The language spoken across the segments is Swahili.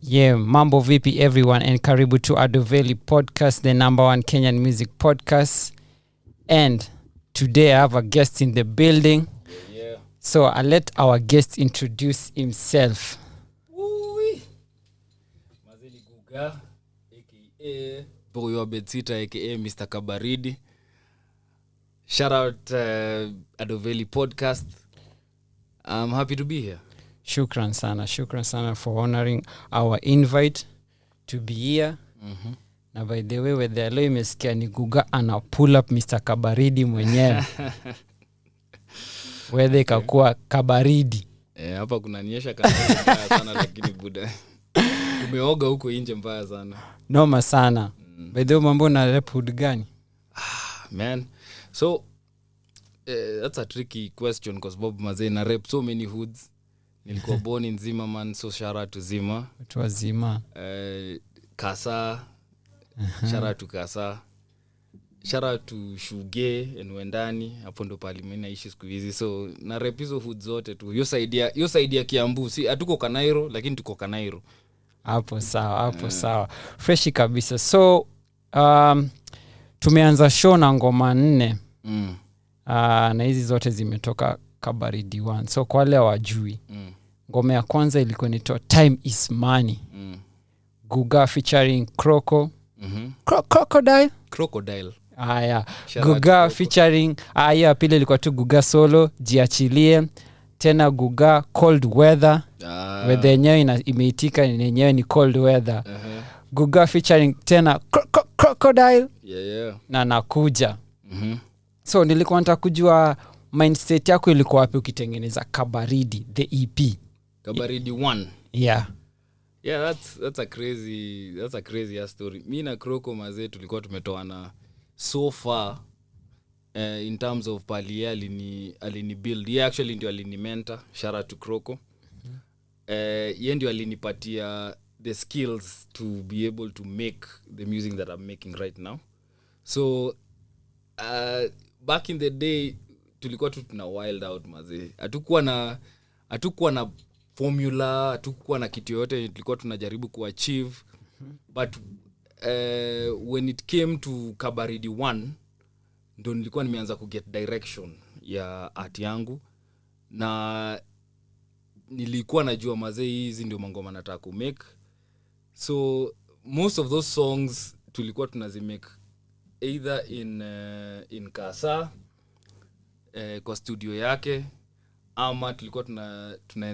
Yeah, mambo vipi everyone, and karibu to Veli Podcast, the number one Kenyan music podcast. And today I have a guest in the building. Yeah. So I'll let our guest introduce himself. Mazeli Guga, aka Boyo Betsita, aka Mr. Kabaridi. Shout out Veli Podcast. I'm happy to be here. Shukran sana for honoring our invite to be here. Mm-hmm. Na by the way, with the leo imesikia ni Guga ana pull up Mr. Kabaridi mwenyewe. Whether ikakuwa Kabaridi. Hapa kunanyesha kana sana lakini buda. Umeoga huko nje mbaya sana. Noma sana. By the way, mambo na rap hood gani? Man. So that's a tricky question because Bob Mazee na rap so many hoods. Nilikuwa born in Zima, man, so shout out to Zima. It was Zima. Kasa. Shout out to Kasa. Shout out to Shuge and Wendani. Hapo ndo pale mimi naishi siku hizi. So na rap hizo hoods zote tu. Hiyo saidia Kiambu. Si hatuko Kanairo lakini tuko Kanairo. Hapo sawa. Fresh kabisa. So tumeanza show na ngoma 4. Na hizi zote zimetoka Kabaridi 1. So kwa wale hawajui, ngoma ya kwanza ilikuwa inaitwa Time is Money. Guga featuring Crocodile. Yeah. Guga featuring pile ilikuwa tu Guga solo, Jiachilie. Tena Guga Cold Weather. Weather yenyewe imeitika yenyewe ni Cold Weather. Guga featuring tena Crocodile. Yeah. Na Nakuja. So nilikuwa nataka kujua mindset yako ilikuwa wapi ukitengeneza Kabaridi the EP. Kabaridi 1. Yeah. Yeah, that's a crazy story. Mimi na Kroko mazee tulikuwa tumetoana so far in terms of pali alini build. Yeah, actually ndio alini mentor. Shout out to Kroko. Yeye ndio alinipatia the skills to be able to make the music that I'm making right now. So back in the day tulikuwa tu tuna wild out mazee. Hatukuwa na formula, hatukuwa na kitu yote, tulikuwa tunajaribu kuachieve. But when it came to Kabaridi 1 ndo nilikuwa nimeanza ku get direction ya art yangu, na nilikuwa najua mazee hizi ndio mangoma nataka ku make. So most of those songs tulikuwa tunazimake either in Kasa kwa studio yake, ama tulikuwa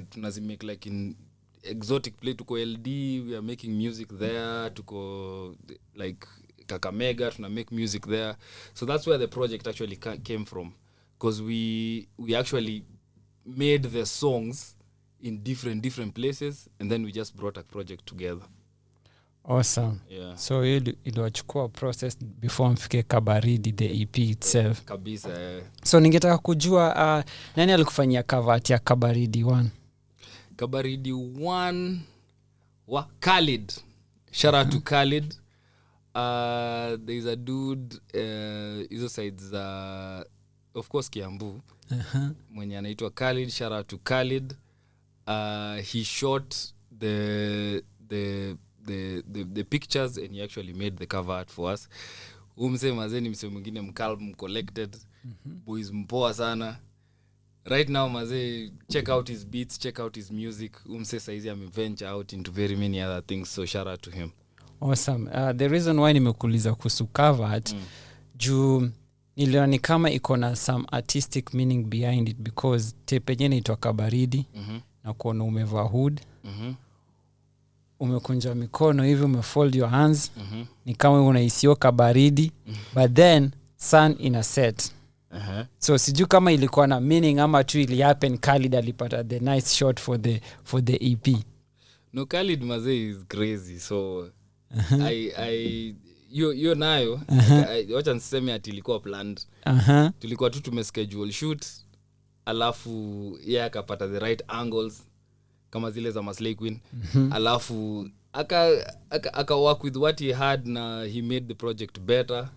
tunazimake like in exotic play. Tuko LD, we are making music there. Tuko like Kakamega, tuna make music there. So that's where the project actually came from, because we actually made the songs in different places, and then we just brought a project together. Awesome. Yeah. So iliwachukua process before mfike Kabaridi the EP itself. Kabisa. So ningetaka kujua nani alikufanyia cover ya Kabaridi 1? Kabaridi 1 wa Khalid. Shout out to Khalid. There is a dude hizo sides of course Kiambu. Mwenye anaitwa Khalid. Shout out to Khalid. He shot the pictures and he actually made the cover art for us. Umse mazeni mse mwingine mcalm collected. Boys mpoa sana. Right now mazee, check out his beats, check out his music. Umse saizi ameventure out into very many other things, so shout out to him. Awesome. The reason why nimekuuliza kuhusu cover art juu niliona kama iko na some artistic meaning behind it, because tape yenyewe inaitwa Kabaridi na kuona umevaa hood. Umekunja mikono hivi, umefold your hands. Ni kama unahisio Kabaridi, but then sun in a set. So siju kama ilikuwa na meaning ama tu ili happen Khalid alipata the nice shot for the EP. No, Khalid mazee is crazy, so yo nayo wacha niseme ati ilikuwa planned. Tulikuwa tu tumeschedule shoot, alafu akapata the right angles kama zile za Maslay Queen. Alafu aka work with what he had, na he made the project better,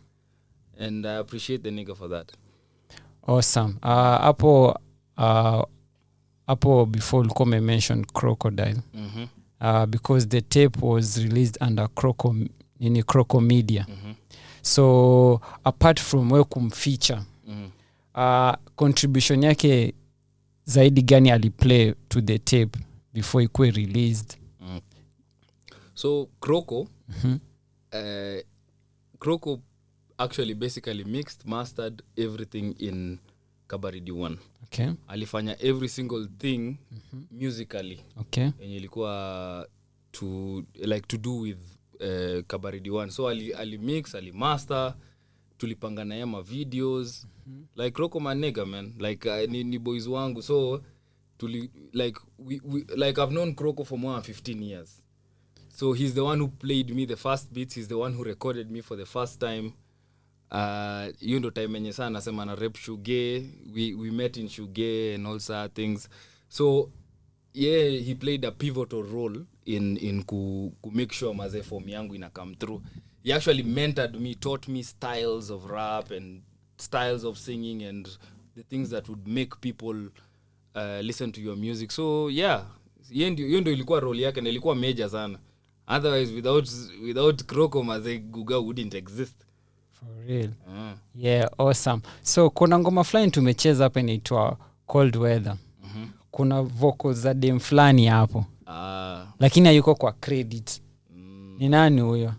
and I appreciate the nigga for that. Awesome. Hapo before ulikuwa mention Crocodile. because the tape was released under Croco Media. So apart from wewe kumfeature, contribution yake zaidi gani aliplay to the tape before ikuwe released? So Croco Croco actually basically mixed, mastered everything in Kabaridi 1. Okay. Alifanya every single thing musically. Okay. Yenye ilikuwa to do with Kabaridi 1. So ali mix, ali master, tulipanga na yema videos. Like Croco manega man, like ni boys wangu. So like I've known Croco for more than 15 years. So he's the one who played me the first beats, he's the one who recorded me for the first time. You know time enye sana nasema na rap Shuge, we met in Shuge and all sort things. So yeah, he played a pivotal role in ku make sure maze form yangu ina come through. He actually mentored me, taught me styles of rap and styles of singing and the things that would make people listen to your music. So yeah, hiyo ndio ilikuwa role yake na ilikuwa major sana. Otherwise without Croco maze Guga wouldn't exist. For real. Yeah, awesome. So kuna ngoma fulani tumecheza hapa inaitwa Cold Weather. Kuna vocals za dem fulani hapo. Lakini hayuko kwa credit. Ni nani huyo?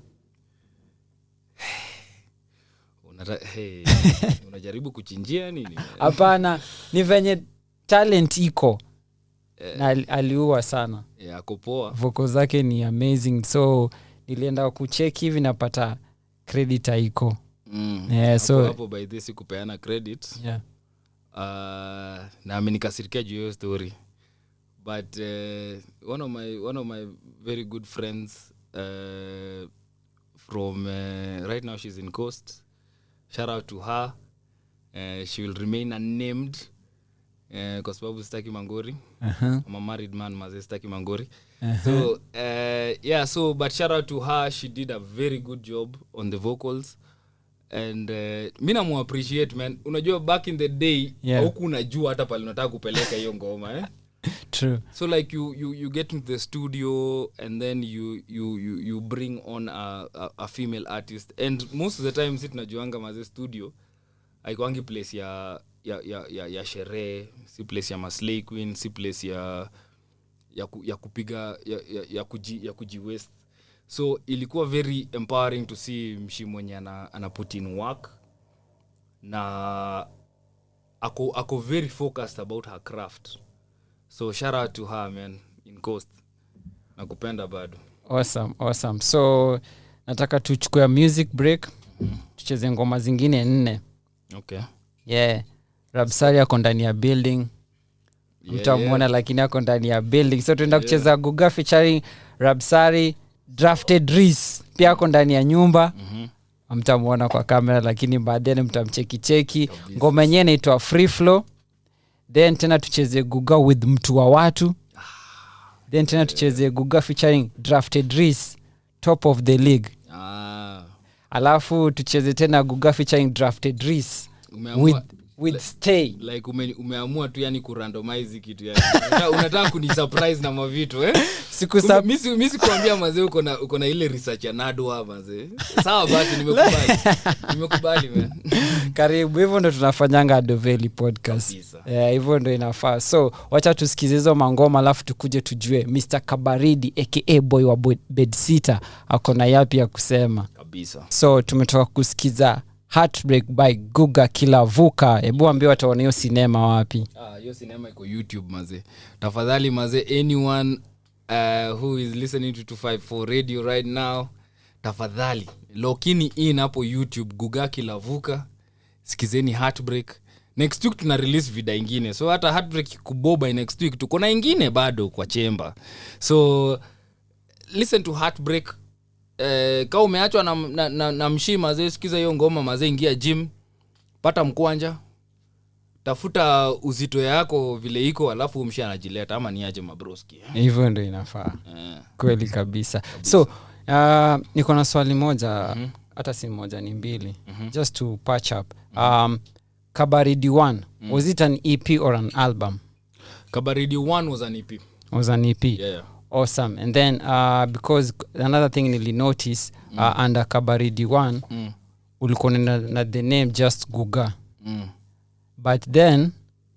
Unajaribu kuchinjia nini? Hapana, ni venye talent iko. Na aliua sana. Yeah, akopoa. Vocals zake ni amazing. So nilienda kucheck hivi napata credit haiko. Yeah, so hapo by this kupeana credit. Yeah. Na amenikasirikia juu hiyo story. But one of my very good friends from right now she's in Coast. Shout out to her. She will remain unnamed kwa sababu sitaki mangori. I'm a married man, maze sitaki mangori. So yeah, so but shout out to her, she did a very good job on the vocals. And mimi namu appreciate man. Unajua back in the day huku unajua hata pale unataka kupeleka hiyo ngoma True. So like you get into the studio and then you bring on a female artist, and most of the time sit najuanga maze studio haikuangi place ya sherehe, si place ya maslay queen, si place ya kupiga ya kujiwest. So ilikuwa very empowering to see mshi mwenye ana put in work na ako very focused about her craft. So shout out to her man in Coast. Nakupenda bado. Awesome. So nataka tuchukue music break. Tucheze ngoma zingine 4. Okay. Yeah. Rabsari yako ndani ya building. Mtamuona lakini yako ndani ya building. So tuenda kucheza Guga featuring Rabsari, Drafted Reese pia yako ndani ya nyumba. Mtamuona kwa kamera lakini baadaye mtamcheki. Ngoma yenyewe inaitwa Free Flow. Then tena tucheze Guga with mtu wa watu. Then tena tucheze Guga featuring Drafted Reese, Top of the League. Alafu tucheze tena Guga featuring Drafted Reese with Stay. Like umeamua tu yani kurandomize kitu yani. Unataka kunisurprise na mavitu mimi sikuambia mazee uko na ile research ya nado hapa mazee. Sawa basi nimekubali man. Karibu, hivyo ndo tunafanyanga Veli Podcast. Hivyo ndo inafaa. So wacha tusikize hizo mangoma alafu tukuje tujue Mr. Kabaridi aka boy wa bedsitter ako na yapi ya kusema kabisa. So tumetoka kusikiza Heartbreak by Guga Kilavuka. Hebu ambie wataona hiyo sinema wapi? Hiyo sinema iko YouTube mazee. Tafadhali mazee, anyone who is listening to 254 radio right now, tafadhali lokini in hapo YouTube Guga Kilavuka, sikizeni Heartbreak. Next week tuna release video ingine. So hata Heartbreak kuboba next week tuko na ingine bado kwa chamber. So listen to Heartbreak. Kama umeachwa na mshi mazee, sikiza hiyo ngoma mazee, ingia gym, pata mkwanja, tafuta uzito yako vile iko, alafu mshi anajileta ama niaje mabroski. Hivyo ndio inafaa. Kweli kabisa. So niko na swali moja, hata si moja ni mbili, just to patch up. Kabaridi 1, was it an EP or an album? Kabaridi 1 was an EP. Was an EP. Yeah. Awesome. And then because another thing nili notice under Kabaridi 1 ulikuwa na the name just Guga. But then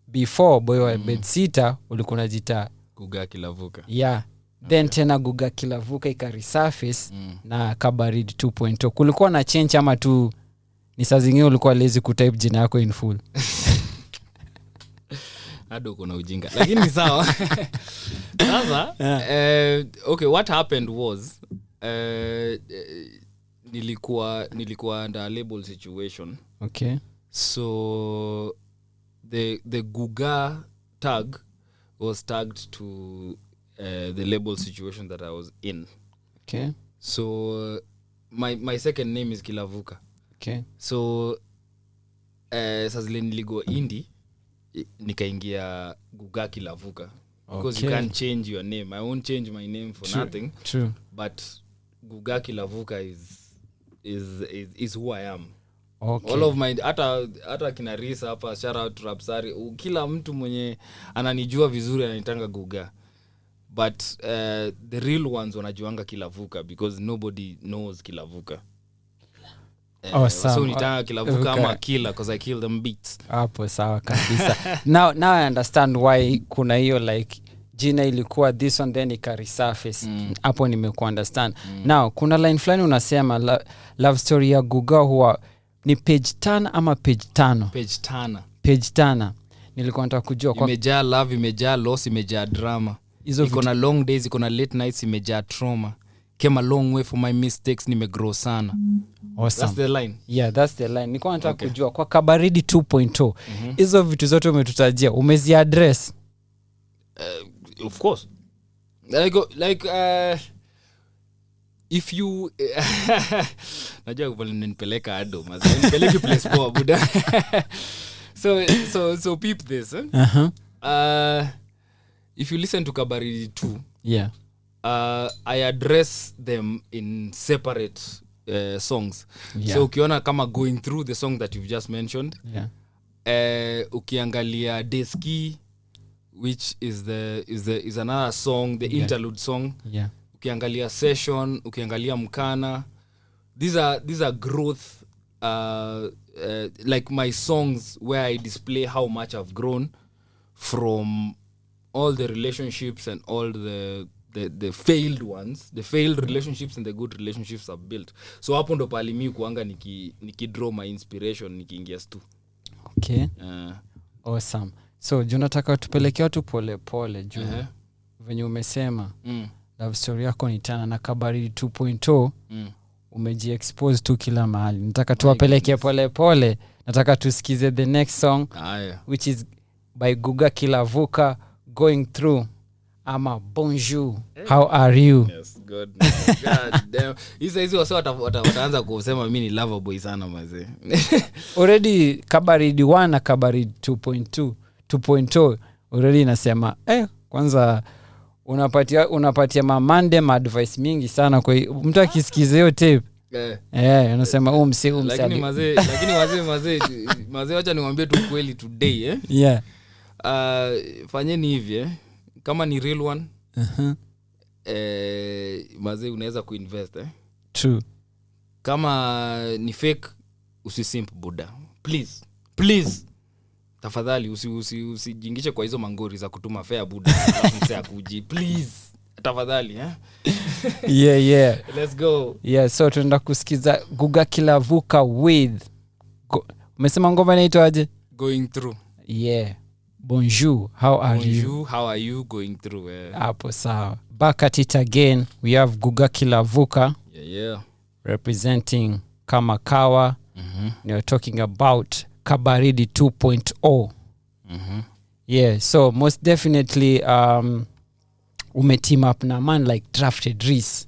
before boy wa bedsitter ulikuwa unajita Guga Kilavuka. Yeah. Then tena Guga Kilavuka ikaresurface na Kabaridi 2.0. Kulikuwa na change ama tu ni saa zingine ulikuwa lazy kutype jina yako in full? Hado kuna ujinga. Lakini ni sawa. Sasa okay, what happened was nilikuwa under a label situation. Okay. So the Guga tag was tagged to the label situation that I was in. Okay. So my second name is Kilavuka. Okay. So sasa zile niligo indie nikaingia Guga Kilavuka. Because you can't change your name. I won't change my name for nothing. True. But Guga Kilavuka is who I am. Okay. All of my hata kina Risa hapa, shout out to Rapsari, kila mtu mwenye ananijua vizuri ananitanga Guga. But the real ones wanajuanga Kilavuka because nobody knows Kilavuka. So nitanga Kilavuka ama Killer because I kill them beats. Hapo sawa kabisa. Now I understand why kuna hiyo like jina ilikuwa this one then ikaresurface. Hapo nimekuwa understand. Now kuna line fulani unasema love story ya Guga huwa ni page 10 ama page 5? Page 10. Nilikuwa nataka kujua kwa imejaa love, imejaa loss, imejaa drama. Iko na long days, iko na late nights, imejaa trauma. Came a long way for my mistakes, nimegrow sana. Awesome. That's the line. Yeah, that's the line. Nilikuwa nataka kujua kwa Kabaridi 2.0 hizo vitu zote umetutajia umezi address? Of course. Like if you najua kulinipeleka ado mazee nipeleke place poa buda. so peep this if you listen to Kabari 2 yeah I address them in separate songs. Yeah. So ukiona kama going through the song that you've just mentioned, ukiangalia Deski, which is another song, the interlude song. Yeah. Ukiangalia Session, ukiangalia Mkana, these are growth like my songs where I display how much I've grown from all the relationships and all the failed ones, the failed relationships and the good relationships I've built. So hapo ndo pali mimi kuanga niki draw my inspiration nikiingia stu. Okay. Awesome. So junataka tupeleke watu pole pole juu. Venye umesema love story yako ni tana na Kabari 2.0 umeji-expose tu kila mahali. Nataka tuwapeleke pole pole. Nataka tusikize the next song which is by Guga Kilavuka, Going Through. Ama bonjour, how are you? Yes, good. God damn. Hizi wasa wataanza kusema mimi ni lover boy sana mazee. Already Kabaridi 1 na Kabaridi 2.0 already nasema kwanza unapatia mamande advice mingi sana kwa mtu akisikiza hiyo tape. Unasema msi lakini mazee acha niwaambie tu kweli today yeah. Fanyeni hivi kama ni real one mazee unaweza kuinvest True. Kama ni fake usisimp buda, please tafadhali usijingishe kwa hizo mangori za kutuma fare buda alafu akuji please tafadhali yeah let's go. Yeah, so tunaenda kusikiza Guga Kilavuka with umesema ngoma inaitwa aje? Going Through. Yeah. Bonjour, how are you? Bonjour, how are you? Going through. Hapo sawa. Back at it again. We have Guga Kilavuka. Yeah. Representing Kamakawa. We're talking about Kabaridi 2.0. Yeah, so most definitely team up na man like Drafted Reese.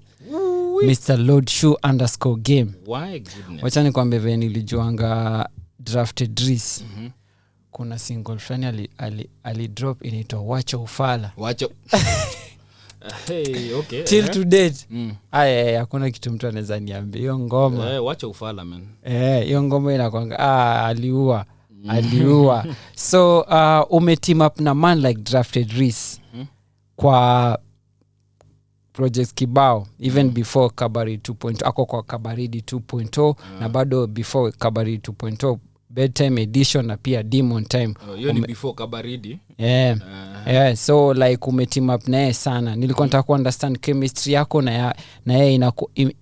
Mr. Lord Shoe _game. Why goodness. Wacha nikwambie vile nilijuanga Drafted Reese. Kuna single fulani ali drop inaitwa Wacha Ufala. Hey, okay. Till to date. Hakuna kitu mtu anaweza niambia hiyo ngoma. Wacha Ufala man. Hiyo ngoma inakwanga aliua. So team up na man like Drafted Reese. Kwa projects kibao even before Kabari 2.0 ako kwa Kabaridi 2.0 na bado before Kabari 2.0 bedtime edition na pia demon time hiyo ni before Kabaridi. Yeah, so like umeteam up naye sana. Nilikuwa nataka ku understand chemistry yako na yeye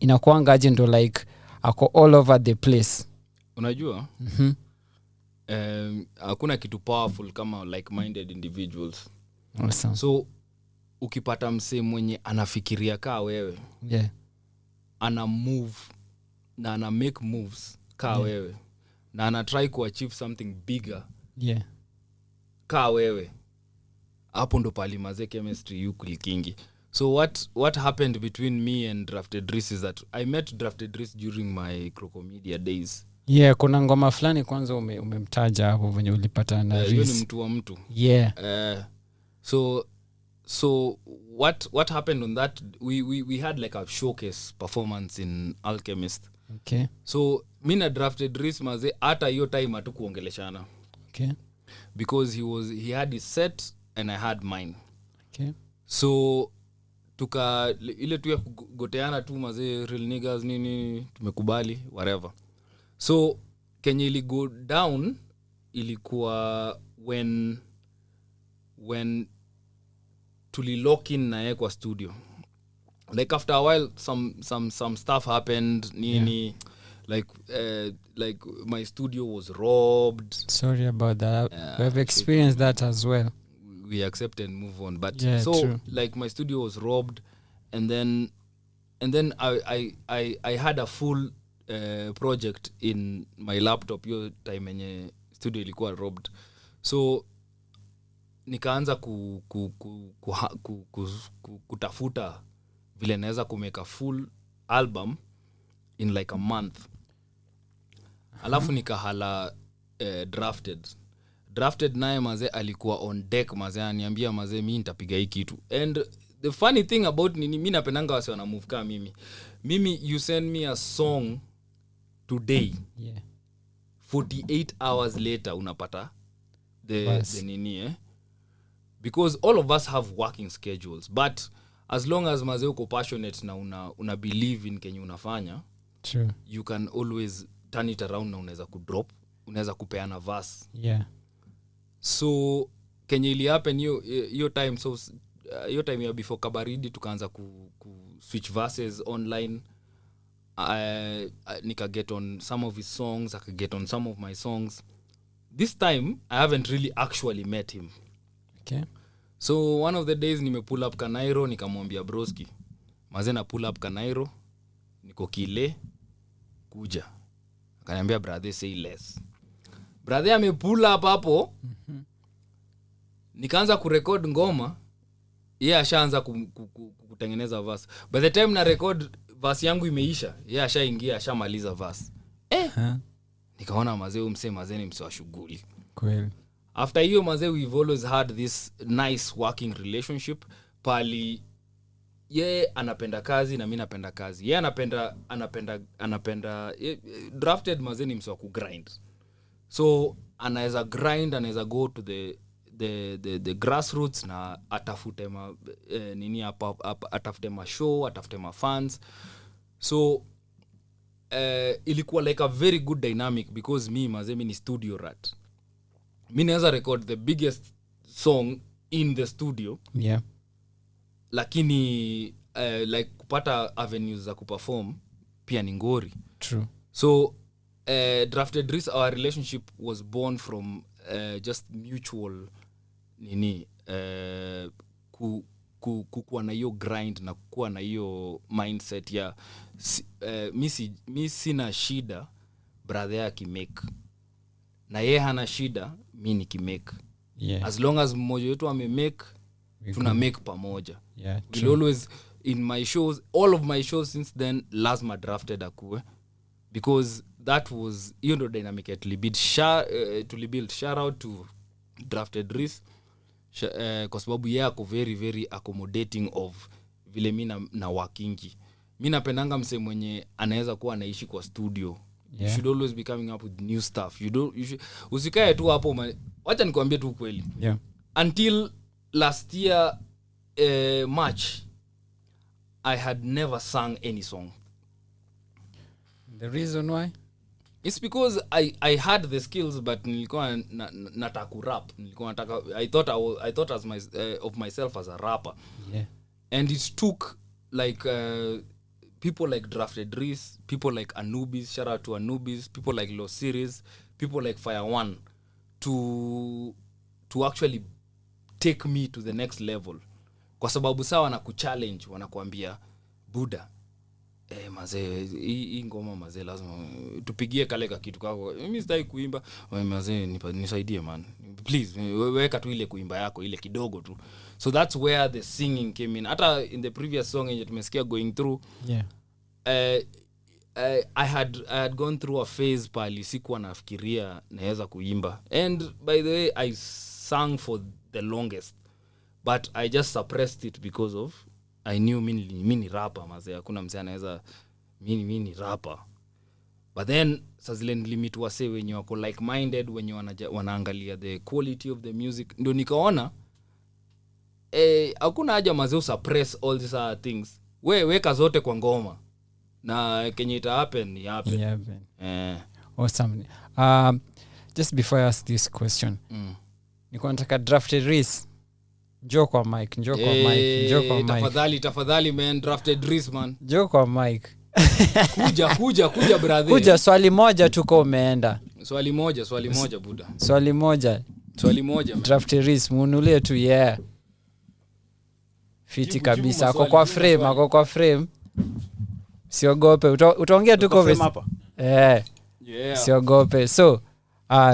inakuanga aje ndo like ako all over the place. Unajua hakuna kitu powerful kama like minded individuals. Awesome. So ukipata msee mwenye anafikiria kaa wewe, ana move na ana make moves kaa wewe, na ana try to achieve something bigger kaa wewe, hapo ndo pali maze chemistry you clickingi. So what happened between me and Drafted Riss is that I met Drafted Riss during my Crocomedia days. Kuna ngoma fulani kwanza umemtaja hapo venye ulipata na Riss. Hiyo ni mtu wa mtu. So what happened on that, we had like a showcase performance in Alchemist. Okay. So mina Drafted Riss maze hata hiyo time hatukuongeleshana. Okay. Because he had his set and I had mine. Okay. So tuka ile tu ya kugoteana tu maze real niggas nini tumekubali whatever. So Kenya ili go down ilikuwa when tuli lock in na kwa studio. Like after a while some stuff happened nini like my studio was robbed. Sorry about that. We have experienced that as well. We accept and move on, but true. Like my studio was robbed, and then I had a full project in my laptop your time yenye studio ilikuwa robbed. So nikaanza kutafuta vile naweza kumeka full album in like a month. Alafu nikahala Drafted naye maze alikuwa on deck maze, aniambia maze mimi nitapiga hii kitu. And the funny thing about mimi napendanga wase wana move kama mimi you send me a song today, 48 hours later unapata the nini because all of us have working schedules, but as long as maze uko passionate na una believe in kenye unafanya, true, you can always turn it around na unaweza kudrop, unaweza kupeana verse. So Kenya ili happen your time. So your time ya before Kabaridi tukaanza ku switch verses online. Nika get on some of his songs, I could get on some of my songs. This time I haven't really actually met him. Okay. So one of the days nime pull up Kanairo, nikamwambia broski maze na pull up Kanairo, niko kile kuja. Akaniambia brother say less. Brother ame pull up hapo. Nikaanza kurecord ngoma, yeye ashaanza kutengeneza verse. By the time na record verse yangu imeisha, yeye ashaingia ashamaliza verse. Nikaona mazee umse ni mse wa shughuli. Kweli. After hiyo mazee we've always had this nice working relationship. Pali yeye anapenda kazi na mimi napenda kazi. Yeye anapenda Drafted mazee ni mse wa kugrind. So anaweza grind, anaweza go to the grassroots na atafute atafute ma show, atafute ma fans. So ilikuwa like a very good dynamic because mimi ni studio rat. Mimi naweza record the biggest song in the studio. Lakini like kupata avenues za kuperform pia ni ngori. True. So Drafted Riss, our relationship was born from just mutual kukuwa na hiyo grind na kukuwa na hiyo mindset ya mi sina shida brother yake make na yeye hana shida mimi nikimake. As long as mmoja wetu amemake tuna make pamoja. We'll always in my shows, all of my shows since then lazima Drafted akue, because that was ndo dynamic at Libid. Shout out to Drafted Riss kwa sababu yeye ako very very accommodating of vile mimi na workingi. Mimi napendanga mse mwenye anaweza kuwa anaishi kwa studio. You should always be coming up with new stuff. Usikae tu hapo. Wacha nikwambie tu kweli. Until last year March I had never sung any song. The reason why? It's because I had the skills, but nilikuwa nataka kurap. Nilikuwa nataka, I thought as of myself as a rapper. Yeah. And it took like people like Drafted Reese, people like Anubis, shout out to Anubis, people like Low Series, people like Fire One to actually take me to the next level. Kwa sababu sawa wanakuchallenge, wanakuambia Buddha, mazee hii ngoma mazee lazima tupigie kale ka kitu kako. Mimi sitaki kuimba, mazee nisaidie man. Please weka tu ile kuimba yako ile kidogo tu. So that's where the singing came in. Hata in the previous song yenye tumesikia Going Through. Yeah. I had gone through a phase pali sikuwa nafikiria naweza kuimba. And by the way, I sang for the longest. But I just suppressed it because of I knew mini rapper mazee, hakuna msee anaweza mini rapper. But then sazile limit wase wenye wako like minded, wenye wanaangalia the quality of the music, ndio nikaona hakuna haja mazee suppress all these other things. Weka zote kwa ngoma na kenye ita happen happen. Awesome. Just before I ask this question, niko nataka Drafted Reese njoo kwa mic. Tafadhali man, Drafted Reese man. Njoo kwa mic. Kuja brother. Kuja, swali moja tuko umeenda. Swali moja Buddha. Swali moja man. Drafted Reese munulie tu fiti kabisa. Ako kwa frame. Siogope. Utaongea tu kwa hapa. Yeah. Siogope. So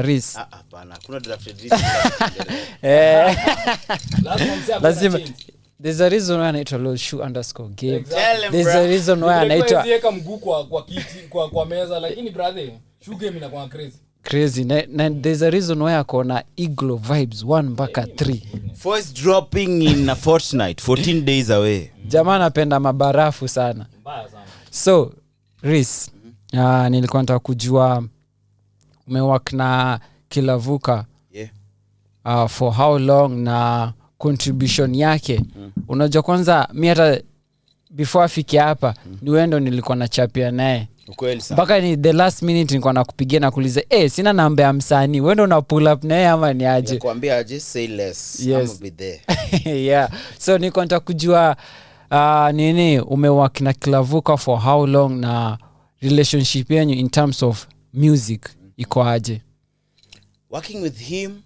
Reese. Hapana, kuna Drafted Reese. Lazima. There's a reason why anaitwa _game. Exactly. There's a reason why anaitwa Zieka mguu kwa kiti kwa meza, lakini brother, shoe game inakuwa crazy. Na there's a reason why akona Iglo vibes 1 mpaka 3. Voice dropping in a fortnight, 14 days away. Jamaa anapenda mabarafu sana. Mbaya sana. So, Reese, nilikuwa nataka kujua umework na Kilavuka. Yeah. For how long na contribution yake. Unajua kwanza mimi hata before afike hapa ni wendo nilikuwa na chapia naye. Ukweli sana. Baka ni the last minute nilikuwa nakupigia na kuuliza sina namba ya msanii, wendo una pull up naye ama ni aje? Nakwambia aje, say less. Yes. I'm be there. Yeah. So niko nataka kujua nini umework na Kilavuka for how long na relationship yenu in terms of music iko aje? Working with him,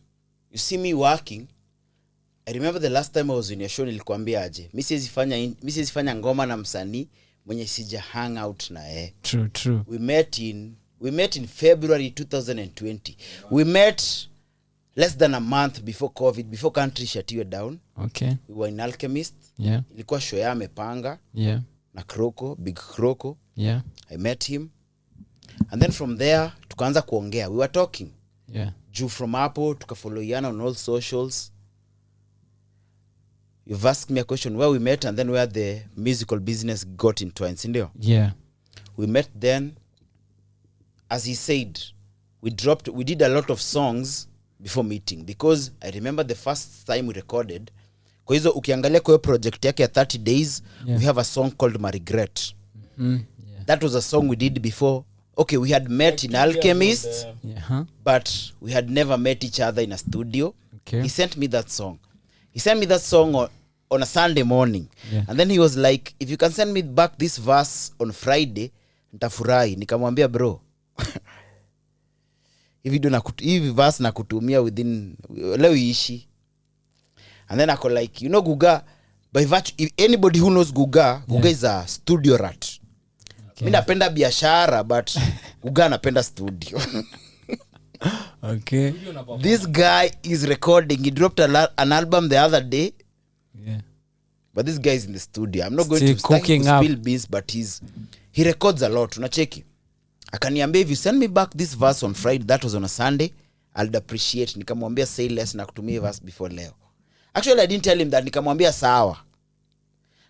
you see me working. I remember the last time I was in your show nilikwambia aje, mimi siwezi fanya ngoma na msanii mwenye sija hang out na yeye. True. We met in February 2020. We met less than a month before COVID, before country shut down. Okay. We were in Alchemist. Yeah. Ilikuwa show ya amepanga. Yeah. Na Kroko, Big Kroko. Yeah. I met him. And then from there tukaanza kuongea. We were talking. Yeah. Juu from hapo tukafollowiana on all socials. You've asked me a question where we met and then where the musical business got entwined. Sindio? Yeah. We met then. As he said, we did a lot of songs before meeting, because I remember the first time we recorded, kwa hizo ukiangalia kwa project yake ya 30 days, we have a song called My Regret. Yeah. That was a song we did before. Okay, we had met in Alchemist, but we had never met each other in a studio. Okay. He sent me that song. He sent me that song on a Sunday morning. Yeah. And then he was like, if you can send me back this verse on Friday, nitafurahi. Nikamwambia bro, hivi verse nakutumia within leo ishi. And then ako like, you know Guga, by virtue, if anybody who knows Guga is a studio rat. Okay. Mimi napenda biashara, but Guga anapenda studio. Okay. This guy is recording. He dropped an album the other day. Yeah. But this guy is in the studio. I'm not Still going to cooking up. spill beans, but he records a lot. Unacheki. Akaniambia, if you send me back this verse on Friday, that was on a Sunday, I'll appreciate. Nikamwambia say less na kutumia verse before leo. Actually, I didn't tell him that. Nikamwambia sawa.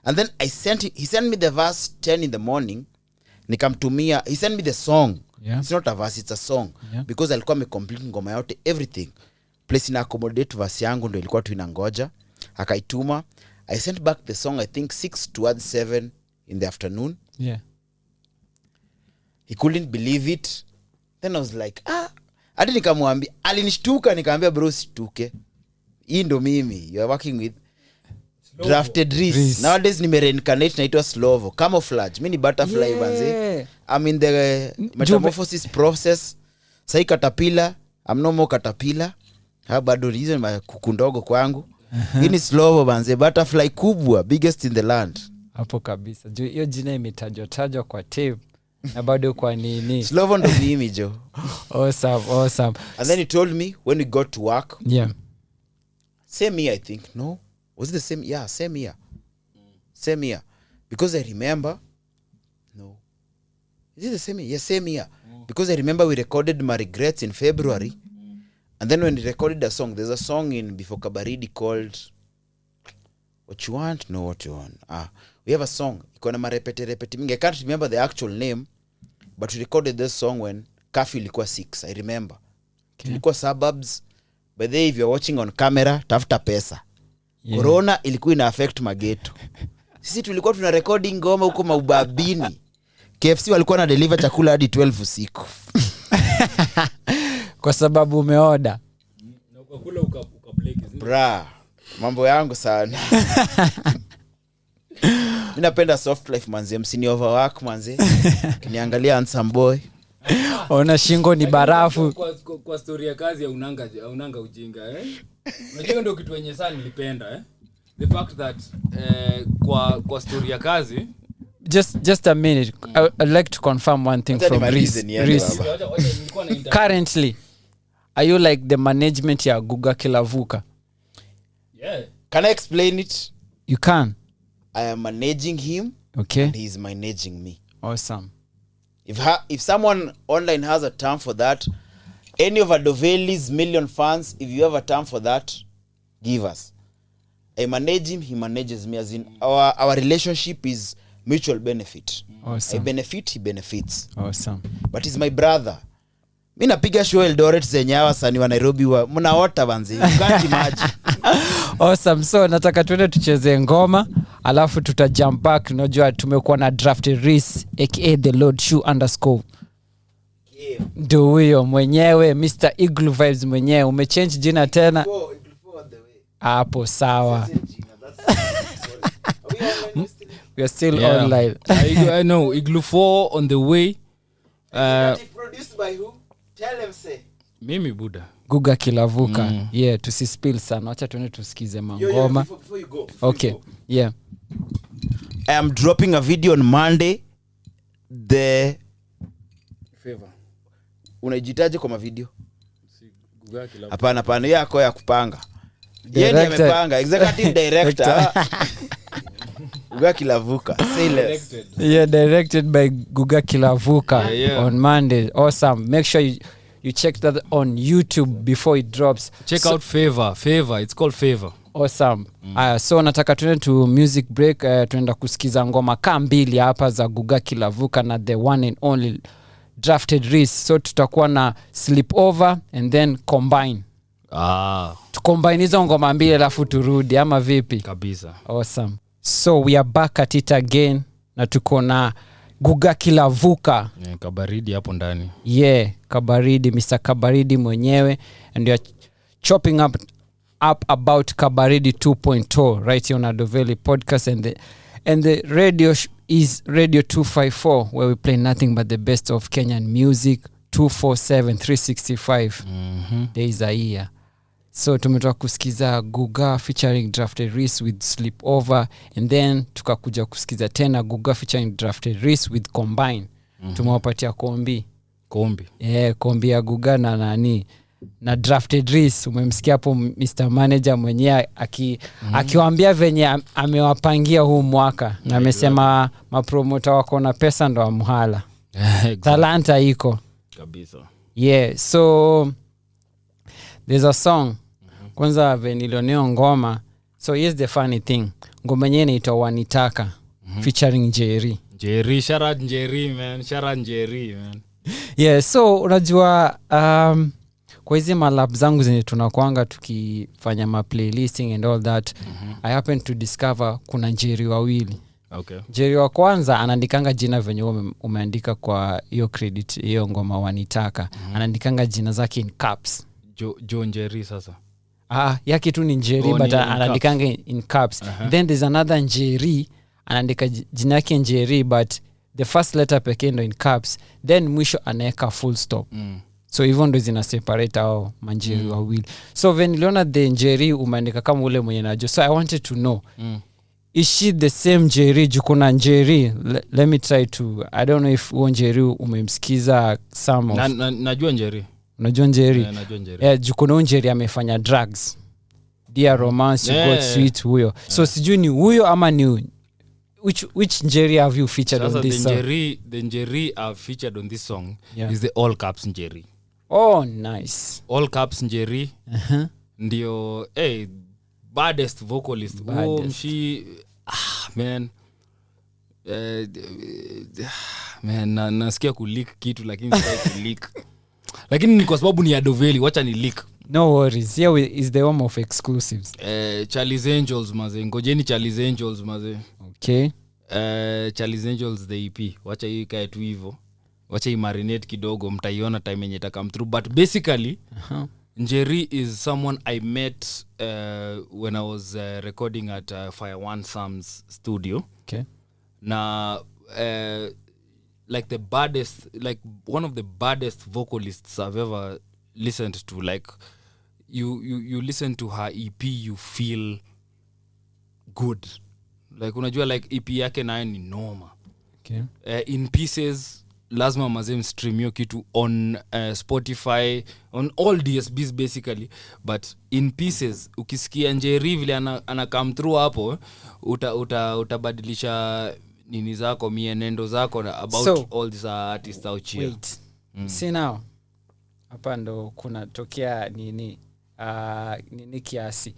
And then he sent me the verse 10 in the morning. Nikamtumia. He sent me the song. Yeah. It's not a verse, it's a song. Yeah. Because alikuwa amecomplete ngoma yote, everything. Place ina accommodate verse yangu ndio ilikuwa tu inangoja. Akaituma. I sent back the song, I think 6 towards 7 in the afternoon. Yeah. He couldn't believe it. Then I was like, hadi nikamwambia, alinishtuka nikamwambia bro situke. Hii ndo mimi. You are working with Slovo. Drafted Reese. Nowadays nimereincarnate naitwa Slovo. Camouflage. Mimi ni butterfly banze. I'm in the metamorphosis process. Sai caterpillar. I'm no more caterpillar. Bado reason kuku ndogo kwangu. Hii ni Slovo banze, butterfly kubwa, biggest in the land. Hapo kabisa. Hiyo jina imetajwa kwa tape. Na bado kwa nini? Slovo ndo mimi jo. Awesome. And then he told me when we got to work. Yeah. Same year, I think. No? Was it the same? Yeah, same year. Same year. Because I remember. No. Is it the same year? Yeah, same year. Because I remember we recorded My Regrets in February. And then when we recorded a song, there's a song in before Kabaridi called What You Want? No, What You Want. We have a song. Ikona marepete mingi. I can't remember the actual name. But we recorded this song when curfew ilikuwa 6. I remember. Okay. Ilikuwa suburbs. By the way, if you're watching on camera, tafuta pesa. Yeah. Corona ilikuwa ina affect mageto. Sisi tulikuwa tuna recording ngoma huko maubabini. KFC walikuwa na deliver chakula hadi 12 usiku. Kwa sababu umeoda. Na ukakula ukablake. Bra, mambo yangu sana. Mimi napenda soft life manze, msini overwork manze. Kiniangalia handsome boy. Ona shingo ni barafu. Kwa story ya kazi ya unanga ujinga Unajua ndio kitu yenye sana nilipenda The fact that kwa story ya kazi just a minute. I'd like to confirm one thing from Reese. Currently, are you like the management ya Guga Kilavuka? Yeah. Can I explain it? You can. I am managing him. Okay. And he's managing me. Awesome. If someone online has a term for that, any of Adoveli's million fans, if you have a term for that, give us. I manage him, he manages me. As in our relationship is mutual benefit. Awesome. I benefit, he benefits. Awesome. But he's my brother. Mimi napiga show Eldoret zenye hawa sani wa Nairobi mnaota banzi. You can't imagine. Awesome. So nataka tuende tucheze ngoma alafu tuta jump back. Unajua tumekuwa na Drafted Reese aka the Lord Shoe _ ndio huyo mwenyewe Mr. Igloo Vibes mwenyewe. Umechange jina tena hapo sawa. We are still online. I know Igloo 4 on the way. Produced by who? Tell them say. Mimi Buddha. Guga Kilavuka. Yeah, tusispill sana. Acha tuende tusikize mangoma. Before you go. Okay. Yeah. I am dropping a video on Monday. The Favor. Unajitaje kwa video? Guga Kilavuka. Hapana, yako ya kupanga. Yeye ndiye amepanga, executive director. Guga Kilavuka. Say less. Yeah, directed by Guga Kilavuka on Monday. Awesome. Make sure you check that on YouTube before it drops. Check out Favor. It's called Favor. Awesome. So nataka tuende to music break. Tuenda kusikiza ngoma mbili hapa za Guga Kilavuka na the one and only Drafted Reese. So tutakuwa na Sleepover and then Combine. Tucombine hizo ngoma mbili alafu turudi ama vipi? Kabisa. Awesome. So we are back at it again na tuko na Guga Kilavuka. Kabaridi hapo ndani. Yeah, Kabaridi, Mr. Kabaridi mwenyewe, and we are chopping up about Kabaridi 2.0 right here on the Veli Podcast, and the radio is Radio 254 where we play nothing but the best of Kenyan music 247 365 days a year. So tumetoka kusikiza Guga featuring Drafted Reese with Sleepover, and then tukakuja kusikiza tena Guga featuring Drafted Reese with Combine. Tumewapatia kombi. Yeah, kombi ya Guga na nani na Drafted Reese. Umemsikia hapo Mr. Manager mwenyewe akiwaambia venye amewapangia huu mwaka na amesema mapromoter wako na pesa ndo amhala. Talanta iko kabisa. Yeah, so there's a song kwanza venilioneo ngoma. So here's the funny thing, ngoma yenyewe inaitwa Wanitaka featuring Jerry. Shout Jerry man. Yeah, so unajua kwa hizi malab zangu zenye tunakuanga tukifanya ma playlisting and all that, I happen to discover kuna Jerry wawili. Okay. Njeri wa kwanza anaandikanga jina venye umeandika kwa hiyo credit hiyo ngoma wanitaka. Anaandikanga jina zake in caps. John Njeri sasa. Yake tu ni Njeri but anaandikanga in caps. Then there's another Njeri anaandika jina yake Njeri but the first letter pekee ndo in caps, then mwisho anaweka full stop. So hivyo ndo zina separate hao manjeri wawili. So when niliona the Njeri umeandika kama ule mwenye najua, so I wanted to know is she the same Njeri? Jukuna Njeri, let me try to, I don't know if huo Njeri umemsikiza some of najua Njeri. Unajua Njeri? Najua Njeri. Jukuna Njeri amefanya drugs, Dear Romance, You Got Sweet, huyo. So sijui ni huyo ama ni which Njeri have you featured on this song? The Njeri I've featured on this song is the all caps Njeri. Oh, nice. All caps Njeri. Ndio baddest vocalist. She man. Man, nasikia kuleak kitu lakini sitaki kuleak. Lakini ni kwa sababu ni ya Veli, wacha ni leak. No worries. Here is the home of exclusives. Charlie's Angels maze. Ngojeni Charlie's Angels maze. Okay. Charlie's Angels the EP. Wacha hii kae tu hivyo. Wacha hii marinate kidogo, mtaiona time yenye ita come through. But basically, Njeri is someone I met when I was recording at Fire One Sam's studio. Okay. Na like the baddest, like one of the baddest vocalists I've ever listened to. Like you listen to her EP, you feel good. Like unajua like EP yake nayo ni noma. Okay. In Pieces lazima mazem stream hiyo kitu on Spotify, on all DSBs basically, but In Pieces ukisikia Njeri vile ana come through hapo utabadilisha nini zako mienendo zako about so, all these artists out here. Wait. See now. Hapa ndo kuna tokea nini kiasi.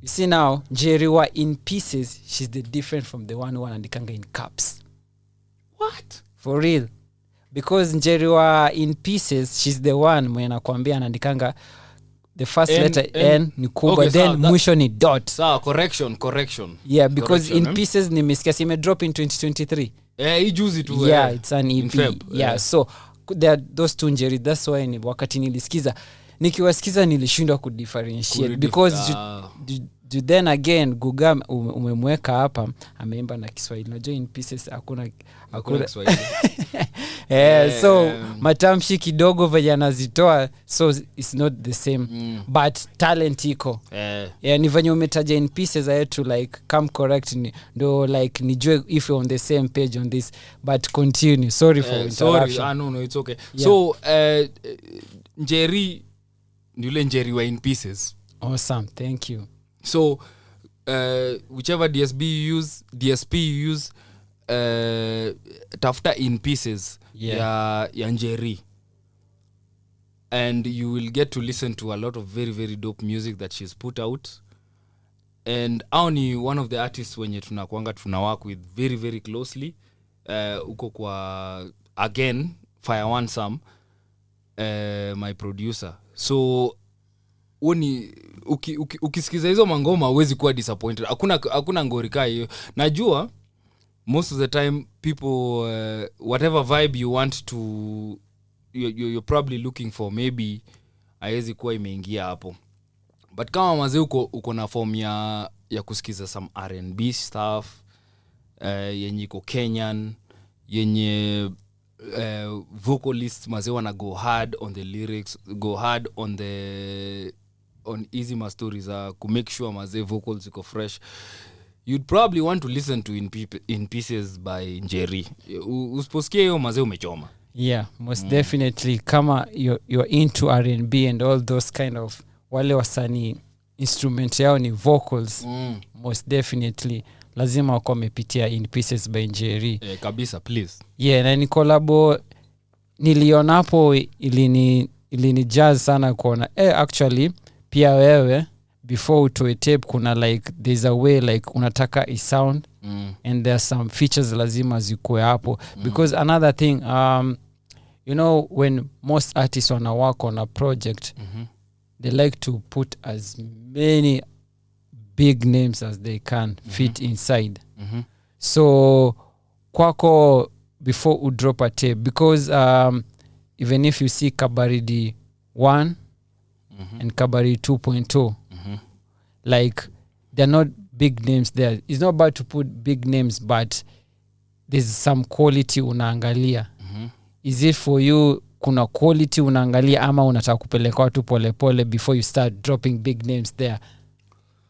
You see now, Njeri wa In Pieces, she's the different from the one who anaandikanga in caps. What? For real. Because Njeri wa In Pieces, she's the one mwenye nakwambia anaandikanga the first letter N ni kubwa, okay, then mwisho ni dot. Sawa, correction. Yeah, because correction, In Pieces nimesikia sime drop in 2023. Hii juzi tu. Yeah, it's an EP. Yeah, so there are those two Njeri. That's why ni wakati nilisikiza nikiwasikiza nilishindwa kudifferentiate because then again Guga umemweka hapa ameimba na Kiswahili. Unajua In Pieces hakuna Kiswahili. So matamshi kidogo venye anazitoa, so it's not the same. But talent iko. Ni venye umetaja In Pieces, I had to like come correct ndo like nijue if you're on the same page on this, but continue. Sorry for interruption. Sorry, no, it's okay. Yeah. So Njeri ndule Njeri wa In Pieces. Awesome, thank you. So whichever DSP you use tafuta In Pieces ya Njeri, and you will get to listen to a lot of very very dope music that she's put out. And only one of the artists wenye tuna work with very very closely uko kwa again Fire One Sam, my producer. So ukisikiza hizo mangoma huwezi kuwa disappointed. Hakuna ngorika hiyo. Najua most of the time people whatever vibe you want to you're probably looking for, maybe haiwezi kuwa imeingia hapo. But kama mazee uko na form ya kusikiza some R&B stuff, yenye iko Kenyan, yenye vocalists mazee wana go hard on the lyrics, go hard on easy ma stories to make sure mazee vocals ziko fresh, you'd probably want to listen to In Pieces by Njeri. Usiposikia hiyo mazee umechoma. Yeah, most definitely. Kama you're into R&B and all those kind of wale wasanii instrument yao ni vocals, most definitely lazima wako wamepitia In Pieces by Njeri. Kabisa, please. Yeah, na ni collabo niliona hapo ilini jazz sana kuona actually pia wewe before utoe tape kuna like there's a way like unataka i sound and there are some features lazima zikuwe hapo because another thing you know when most artists wanna work on a project they like to put as many big names as they can fit inside. So kwako before you drop a tape, because even if you see Kabaridi 1 and Kabari 2.0, like they're not big names there. It's not bad to put big names, but there's some quality unaangalia. Is it for you kuna quality unaangalia ama unataka kupeleka watu pole pole before you start dropping big names there?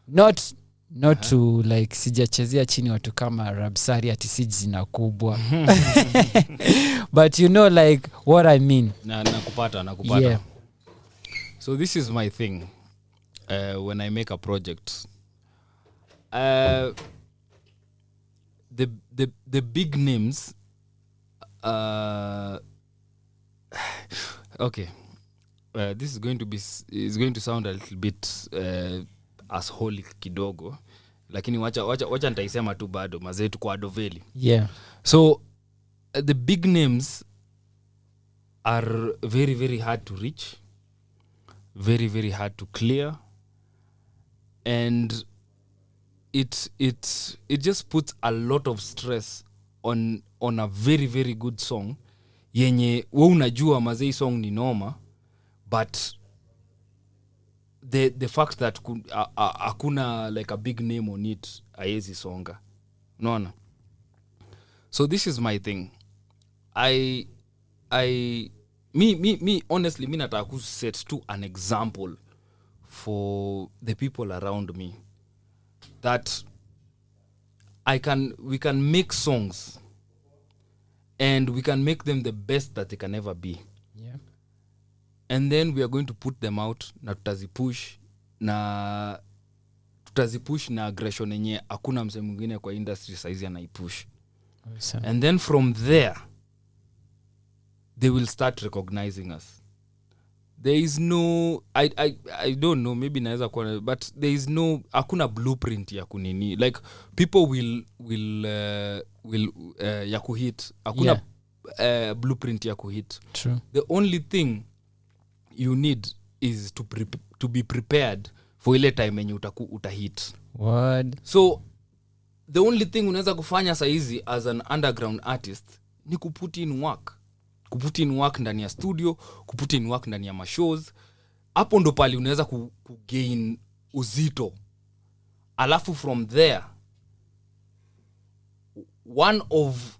Not to like sijachezea chini watu kama Rabsari ati sijina kubwa. But you know like what I mean. Nakupata. Yeah. So this is my thing when I make a project. The big names okay. This is going to sound a little bit asholic kidogo, lakini wacha nitaisema tu bado mazetu kwa Veli. Yeah. So the big names are very very hard to reach, very very hard to clear, and it just puts a lot of stress on a very very good song yenye wewe unajua mazei song ni noma, but the fact that hakuna like a big name on it haiwezi songa. Unaona? So this is my thing. Me honestly me nataka ku set to an example for the people around me that we can make songs and we can make them the best that they can ever be. Yeah. And then we are going to put them out na tutazipush na aggression yenye hakuna mse mwingine kwa industry size anaipush. Awesome. And then from there they will start recognizing us. There is no I don't know, maybe naweza kuwa, but there is no hakuna blueprint ya kunini, like people will ya kuhit hakuna blueprint ya kuhit. True. The only thing you need is to be prepared for ile time yenye utahit. What? So the only thing unaweza kufanya saizi as an underground artist ni kuput in work ndani ya studio, kuput in work ndani ya mashows. Hapo ndo pali unaweza kugain uzito. Alafu from there one of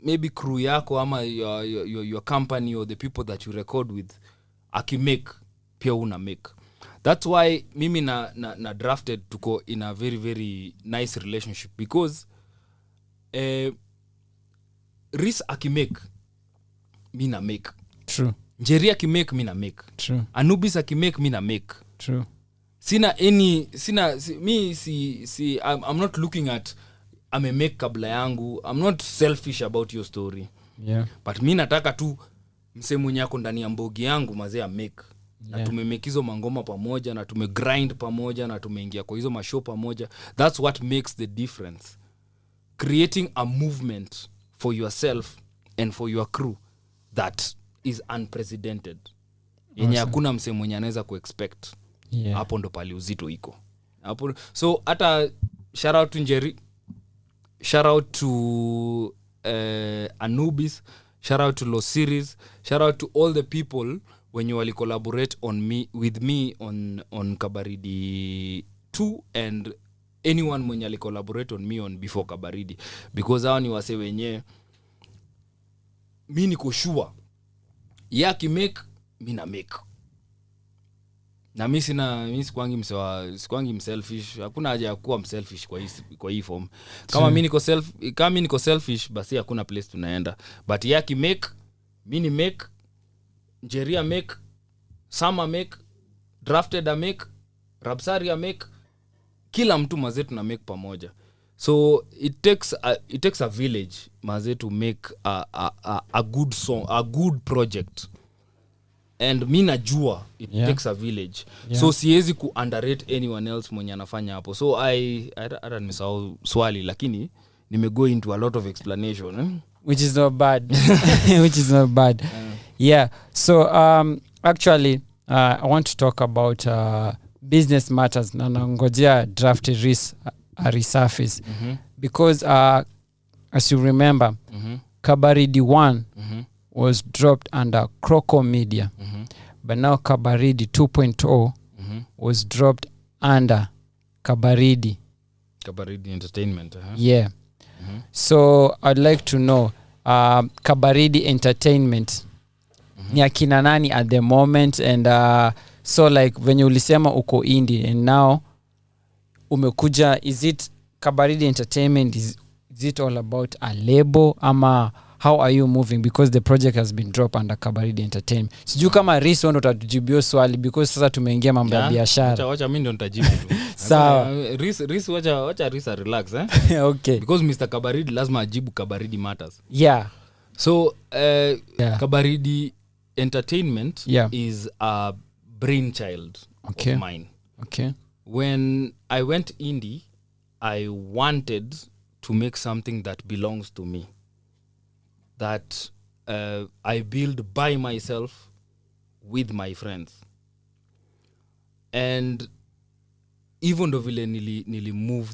maybe crew yako ama your company or the people that you record with akimake pia una make. That's why mimi na drafted tuko in a very very nice relationship, because Riz akimake mi na make. True. Njeri akimake mi na make. True. Anubis akimake mi na make. True. I'm not looking at make kabla yangu. I'm not selfish about your story. Yeah. But mi nataka tu mse mwenye yako ndani ya mbogi yangu mazee make. Na tumemake hizo mangoma pamoja na tumegrind pamoja na tumeingia kwa hizo mashow pamoja. That's what makes the difference. Creating a movement for yourself and for your crew that is unprecedented. Yenye hakuna mse mwenye anaweza kuexpect. Yeah. Hapo ndo pali uzito iko. Hapo, so hata shout out to Njeri, shout out to Anubis, shout out to Los Series, shout out to all the people when you wali collaborate with me on Kabaridi 2 and anyone mwenye ali collaborate on me on before Kabaridi, because hao ni wase wenye mi niko sure yaki make mi na make. Na mimi sikwangi mselfish. Hakuna haja ya kuwa mselfish kwa hii form. Kama mimi niko selfish basi hakuna place tunaenda. But yaki make, mini make, Jeria make, Sama make, Drafted a make, Rabsari a make, kila mtu mazetu na make pamoja. So it takes a village maze to make a good song, a good project. And mi najua it takes a village. Yeah. So siwezi ku underrate anyone else mwenye anafanya hapo. So I nimesahau swali lakini nimego into a lot of explanation, which is not bad. Which is not bad. Yeah. So actually I want to talk about business matters na ngojea draft resurface. because as you remember, Kabaridi 1 was dropped under Croco Media, but now Kabaridi 2.0 was dropped under Kabaridi Entertainment. Yeah. So I'd like to know Kabaridi Entertainment ni akina nani at the moment, and so like when you ulisema uko indie and now umekuja, is it Kabaridi Entertainment, is it all about a label ama how are you moving, because the project has been dropped under Kabaridi Entertainment? Sijui kama Riso ndo utatujibio swali because sasa tumeingia mambo ya biashara. Wacha mimi ndo nitajibu tu. Sawa. Riso wacha Risa relax Okay. Because Mr. Kabaridi lazima ajibu Kabaridi matters. Yeah. So Kabaridi Entertainment is a brainchild of mine. Okay. When I went indie, I wanted to make something that belongs to me, that I build by myself with my friends. And even though vile nili move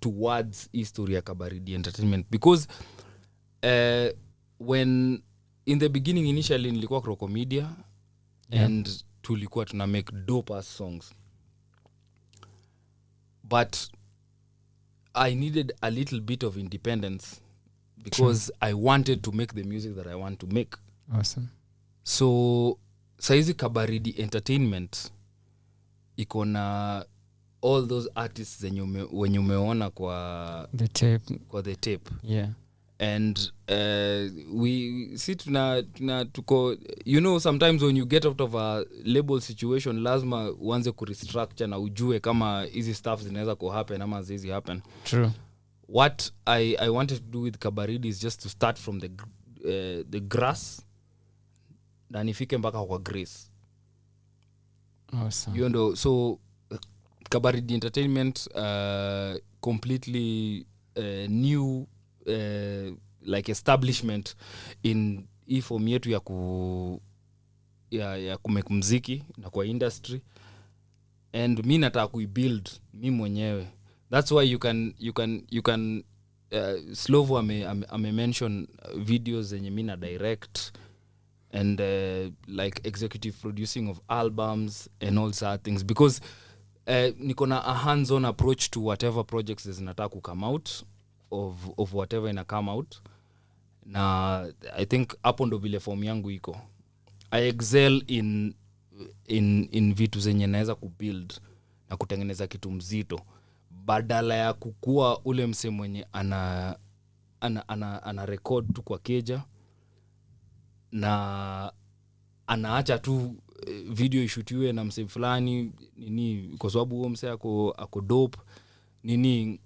towards history ya Kabaridi Entertainment, because when in the beginning initially nilikuwa Croco Media and tulikuwa tuna make dope ass songs, but I needed a little bit of independence because I wanted to make the music that I want to make. Awesome. So saizi Kabaridi Entertainment iko na all those artists wenye umeona kwa the tape. Yeah. And we see tuko, you know, sometimes when you get out of a label situation lazima uanze kurestructure na ujue kama hizi stuff zinaweza happen ama zizi happen. True. What I wanted to do with Kabaridi is just to start from the grass na nifike mpaka kwa grace. Awesome. You know, so Kabaridi Entertainment completely new like establishment in hii form yetu ya kumake muziki na kwa industry, and mi nataka kuibuild mi mwenyewe. That's why you can Slovo ame mention videos zenye mi na direct and like executive producing of albums and all sort things, because niko na a hands-on approach to whatever projects zinataka ku come out of whatever ina come out. Na I think hapo ndo vile form yangu iko. I excel in vitu zenye naweza kubuild na kutengeneza kitu mzito, badala ya kukua ule mse mwenye ana record tu kwa keja na anaacha tu video ishutiwe na mse fulani nini, kwa sababu huo mse ako dope nini,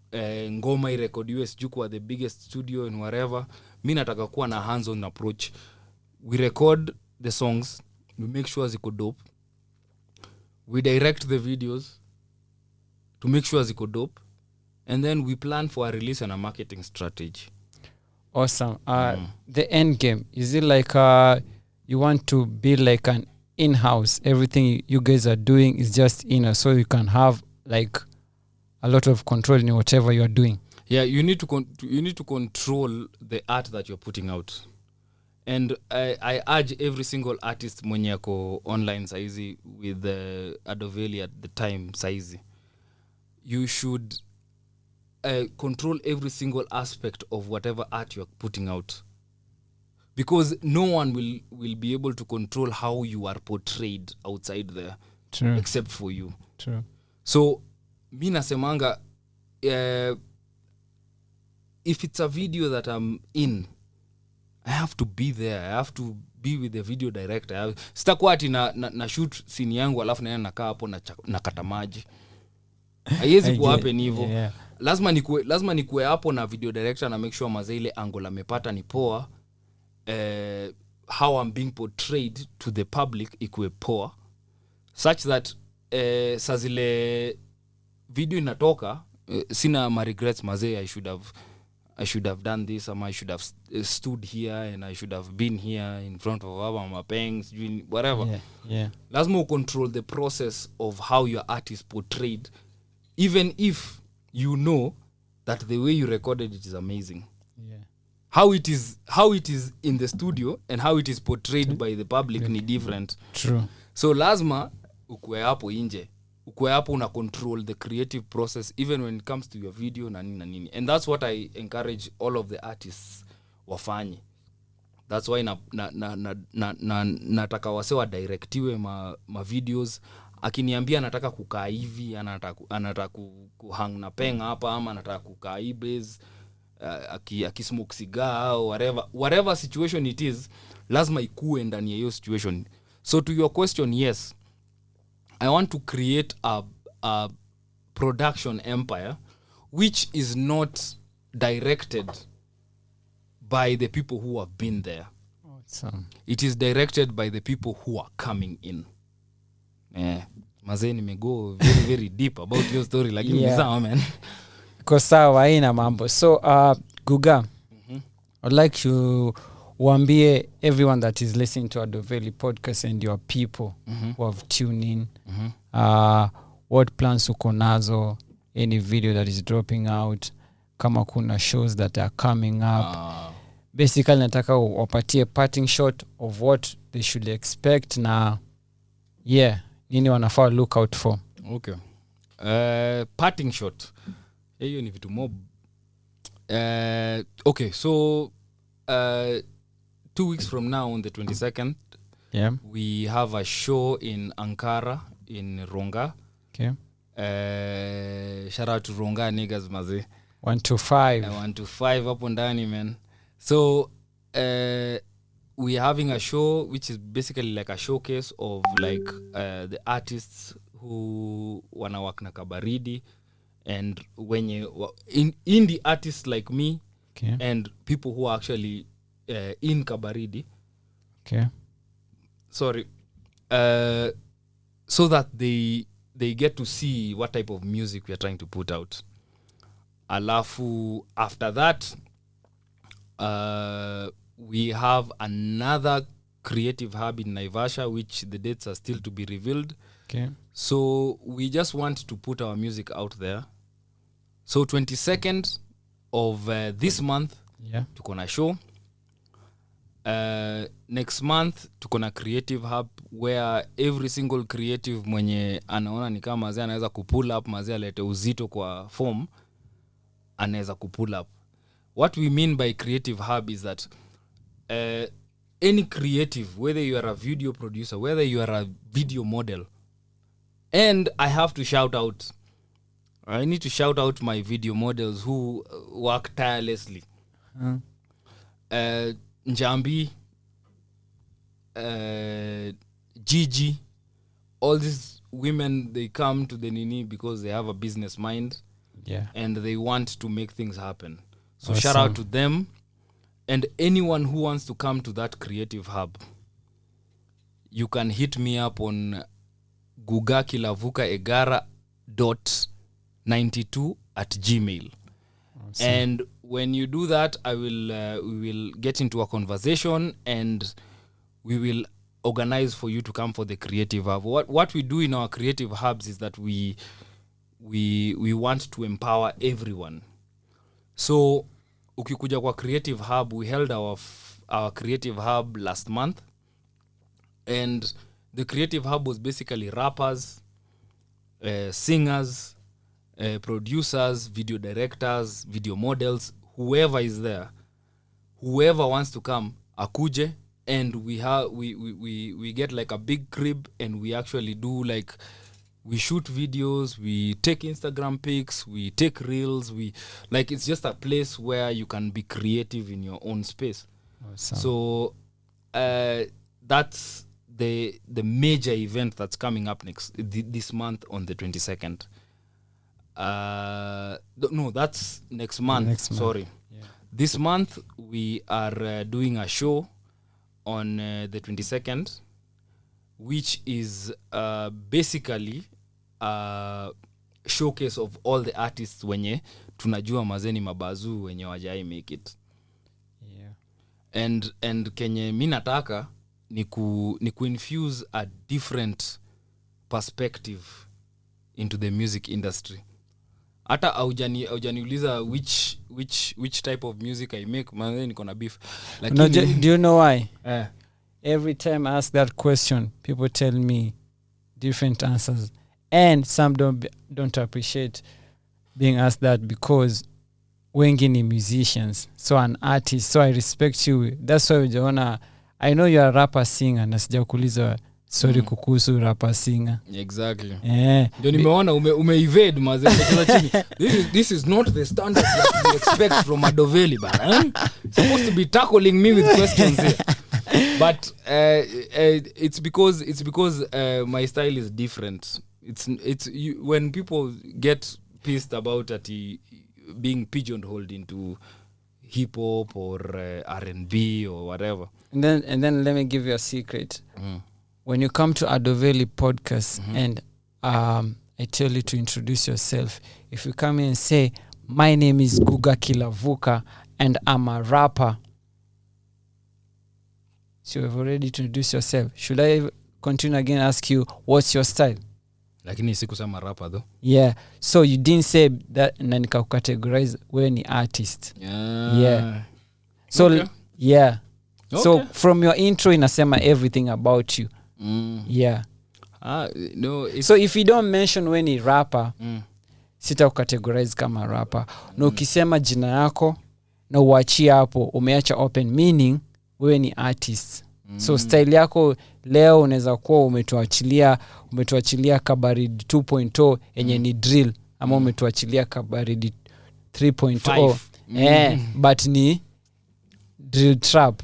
ngoma irekodiwe siju kwa the biggest studio and whatever. Mi nataka kuwa na hands-on approach. We record the songs, we make sure ziko dope, we direct the videos to make sure ziko dope, and then we plan for a release and a marketing strategy. Awesome. The end game, is it like you want to build like an in-house, everything you guys are doing is just so you can have like a lot of control in whatever you are doing? Yeah, you need to control the art that you're putting out. And I urge every single artist mwenye ako online saizi with Adoveli at the time saizi, you should control every single aspect of whatever art you're putting out, because no one will be able to control how you are portrayed outside there. True. Except for you. True. So mi nasemanga if it's a video that I'm in, I have to be there. I have to be with the video director. Sitakuwa ati na shoot scene yangu alafu naenda nakaa hapo na kata maji. Haiwezi kuwa happen hivyo. Yeah. Lazima nikuwe hapo na video director na make sure mazaile angle amepata ni poa. How I'm being portrayed to the public ikuwe poa, such that saa zile video inatoka sina ma regrets mazee. I should have done this, or I should have stood here and I should have been here in front of our mapengs, whatever. Yeah. Lazima control the process of how your art is portrayed, even if you know that the way you recorded it is amazing. Yeah. How it is in the studio and how it is portrayed by the public ni different. True. So lazima ukue hapo nje, ukue hapo una control the creative process even when it comes to your video na nini. And that's what I encourage all of the artists wafanye. That's why nataka wasewa directiwe ma videos. Akiniambia anataka kukaa hivi, anataka kuhang na penga hapa ama anataka kukaa hii base, akismoke cigar au whatever situation it is, lazima ikue ndani ya hiyo situation. So to your question, yes, I want to create a production empire which is not directed by the people who have been there. Awesome. It is directed by the people who are coming in. Mazee nimego very very deep about your story lakini Yeah. sawa man. Kwa sawa haina mambo. So Guga, I'd like to waambie everyone that is listening to the Veli Podcast and your people who have tuned in, what plans uko nazo, any video that is dropping out, kama kuna shows that are coming up. Basically nataka wapatie parting shot of what they should expect na nini wanafaa look out for. Okay. Parting shot. Hiyo ni vitu mob. Okay, so 2 weeks from now on the 22nd, we have a show in Ankara in Ronga. Okay. Shout out to Ronga niggas maze. 125 hapo ndani man. So we are having a show which is basically like a showcase of like the artists who wanna work na Kabaridi, and when you indie artists like me, and people who are actually in Kabaridi. Okay. Sorry. So that they get to see what type of music we are trying to put out. Alafu after that, we have another creative hub in Naivasha, which the dates are still to be revealed. Okay. So we just want to put our music out there. So 22nd of this month, tuko na show. Next month tuko na creative hub where every single creative mwenye anaona ni kama mazee anaweza kupull up, mazee alete uzito kwa form, anaweza kupull up. What we mean by creative hub is that any creative, whether you are a video producer, whether you are a video model, and I need to shout out my video models who work tirelessly. Njambi, Gigi, all these women, they come to the Nini because they have a business mind, and they want to make things happen. So shout out to them, and anyone who wants to come to that creative hub, you can hit me up on Guga Kilavuka egara.92@gmail. And when you do that, we will get into a conversation and we will organize for you to come for the creative hub. What we do in our creative hubs is that we want to empower everyone. So ukikuja kwa creative hub, we held our creative hub last month, and the creative hub was basically rappers, singers, producers, video directors, video models, whoever is there, whoever wants to come akuje, and we get like a big crib, and we actually do like, we shoot videos, we take Instagram pics, we take reels, like it's just a place where you can be creative in your own space. Awesome. So that's the major event that's coming up this month on the 22nd. No, that's next month. Sorry. Yeah. This month we are doing a show on the 22nd, which is basically a showcase of all the artists wenye tunajua mazeni mabazu wenye wajai make it. And kenye mi nataka ni infuse a different perspective into the music industry. hata aujaniuliza which type of music I make, man, niko na beef. No, do you know why? Every time I ask that question, people tell me different answers, and some don't appreciate being asked that because wengi ni musicians, so an artist, so I respect you. That's why ujaona I know you are a rapper singer na sijakuuliza sorry kukuhusu rapper singer. Exactly. Ndio nimeona umeevade mazee chini. This is not the standard that we expect from Veli bana. Supposed to be tackling me with questions here. But it's because my style is different. It's when people get pissed about being pigeonholed into hip hop or R&B or whatever. And then let me give you a secret. When you come to Veli Podcast and I tell you to introduce yourself, if you come in and say, my name is Guga Kilavuka and I'm a rapper, so you've already introduced yourself. Should I continue again and ask you, what's your style? Lakini sikusema rapper though. Yeah. So you didn't say that na nikacategorize wewe ni artist. Yeah. So okay. Yeah. Okay. So from your intro inasema everything about you. Yeah. No, so if you don't mention when ni rapper, sita kucategorize kama rapper. Na ukisema jina yako na uachie hapo, umeacha open meaning wewe ni artist. So style yako leo unaweza kuwa umetuachilia Kabaridi 2.0 yenye ni drill, ama umetuachilia Kabaridi 3.0 but ni drill trap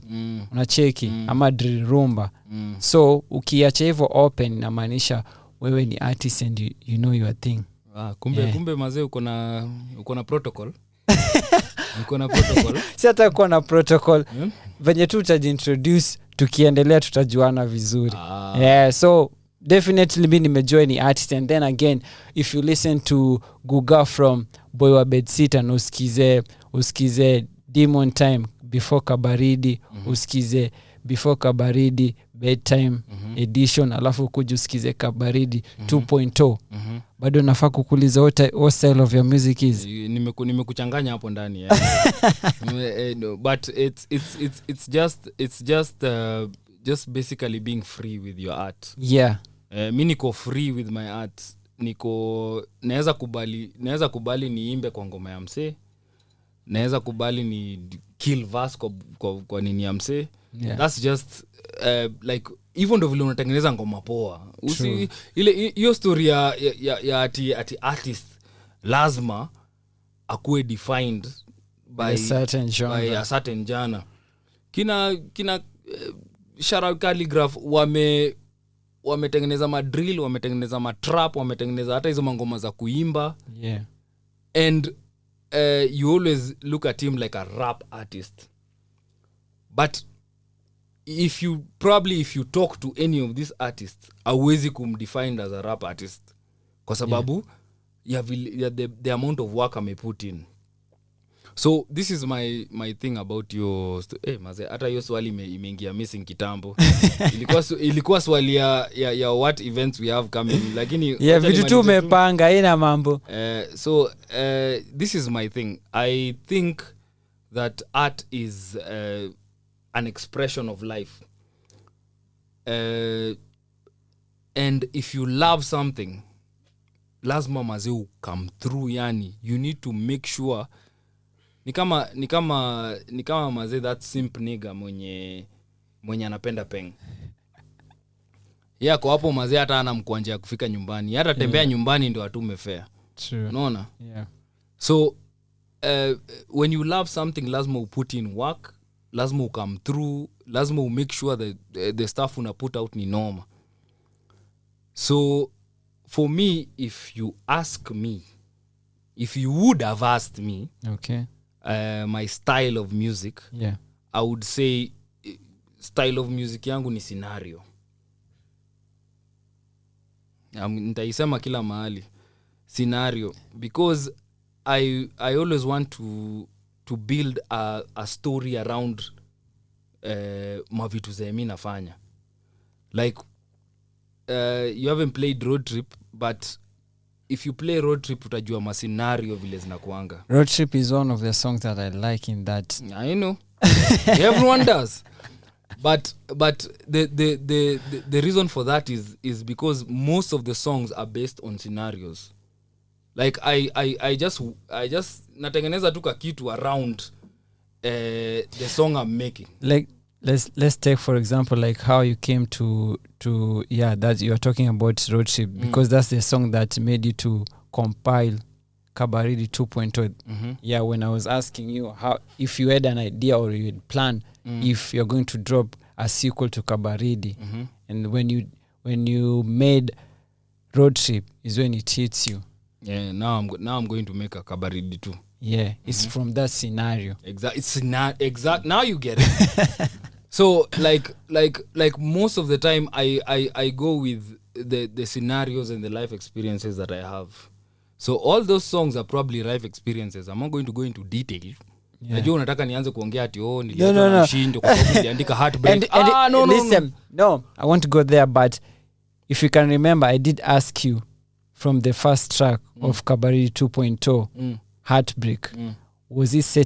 unacheki ama drill rumba. So ukiacha hivyo open inamaanisha wewe ni artist and you know your thing. Kumbe mazee uko na protocol. Uko na protocol. Si hata uko na protocol. Venye tu utajiintroduce, tukiendelea tutajuana vizuri. So definitely mimi nimejua ni artist. And then again, if you listen to Guga from Boy wa Bedsit and usikize Demon Time before Kabaridi, usikize before Kabaridi bedtime edition, alafu kuja usikize Kabaridi 2.0. Bado nafaa kukuuliza what style of your music is. Nimekuchanganya hapo ndani no, but it's just basically being free with your art. Yeah. Mimi niko free with my art. Naweza kubali niimbe kwa ngoma ya msee. Naweza kubali ni kill verse kwa nini ya msee. Yeah. That's just like even though vile unatengeneza ngoma poa. Ile hiyo story ya ati artist lazima akuwe defined by a certain genre. Kina Shara Calligraph wametengeneza madrill, wametengeneza matrap, wametengeneza hata hizo ngoma za kuimba. Yeah. And you always look at him like a rap artist. But if you talk to any of these artists, hauwezi kumdefine as a rap artist kwa sababu the amount of work ame put in. So this is my thing about your maze hata hiyo swali imeingia missing kitambo. ilikuwa swali ya what events we have coming, lakini vitu tu umepanga ina mambo. So this is my thing. I think that art is an expression of life. And if you love something, lazima mazeu come through, yani you need to make sure ni kama mazee that simp nigga mwenye anapenda peng. Kwa hapo mazee hata ana mkwanja ya kufika nyumbani, hata tembea nyumbani ndio atume fare. True. Unaona? Yeah. So when you love something, lazima you put in work, lazima you come through, lazima you make sure that the stuff una put out ni normal. So for me, if you would have asked me, okay, my style of music, yeah, I would say style of music yangu ni scenario. Nitaisema kila mahali scenario, because I always want to build a story around mavitu za mimi nafanya. Like you haven't played Road Trip, but if you play Road Trip utajua mascenario vile zinakuanga. Road Trip is one of the songs that I like in that. I know. Everyone does. But the reason for that is because most of the songs are based on scenarios. Like I just natengeneza tu kitu around the song I'm making. Like let's take for example like how you came to that you are talking about Road Trip, because that's the song that made you to compile Kabaridi 2.0. Yeah, when I was asking you how, if you had an idea or you had planned if you're going to drop a sequel to Kabaridi, and when you made Road Trip is when it hits you. Yeah, now I'm going to make a Kabaridi too. Yeah, it's from that scenario. It's not exact. Now you get it. So like most of the time I go with the scenarios and the life experiences that I have. So all those songs are probably life experiences. I'm not going to go into detail. Najua unataka nianze kuongea ati nililetwa na mshindo kwa sababu niliandika Heartbreak. No, I want to go there, but if you can remember, I did ask you from the first track of Kabari 2.0, Heartbreak. Was it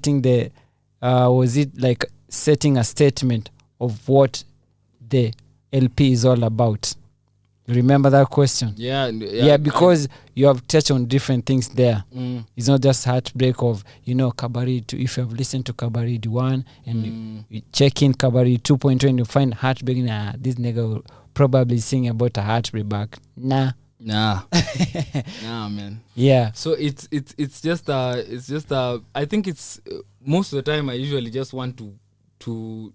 like setting a statement of what the LP is all about? Remember that question? Yeah, because you have touched on different things there. It's not just Heartbreak of, Kabari 2. If you have listened to Kabari 1 and you check in Kabari 2.0 and you find Heartbreak, this nigga will probably sing about a heartbreak back. Nah, man. Yeah. So it's just I think it's most of the time I usually just want to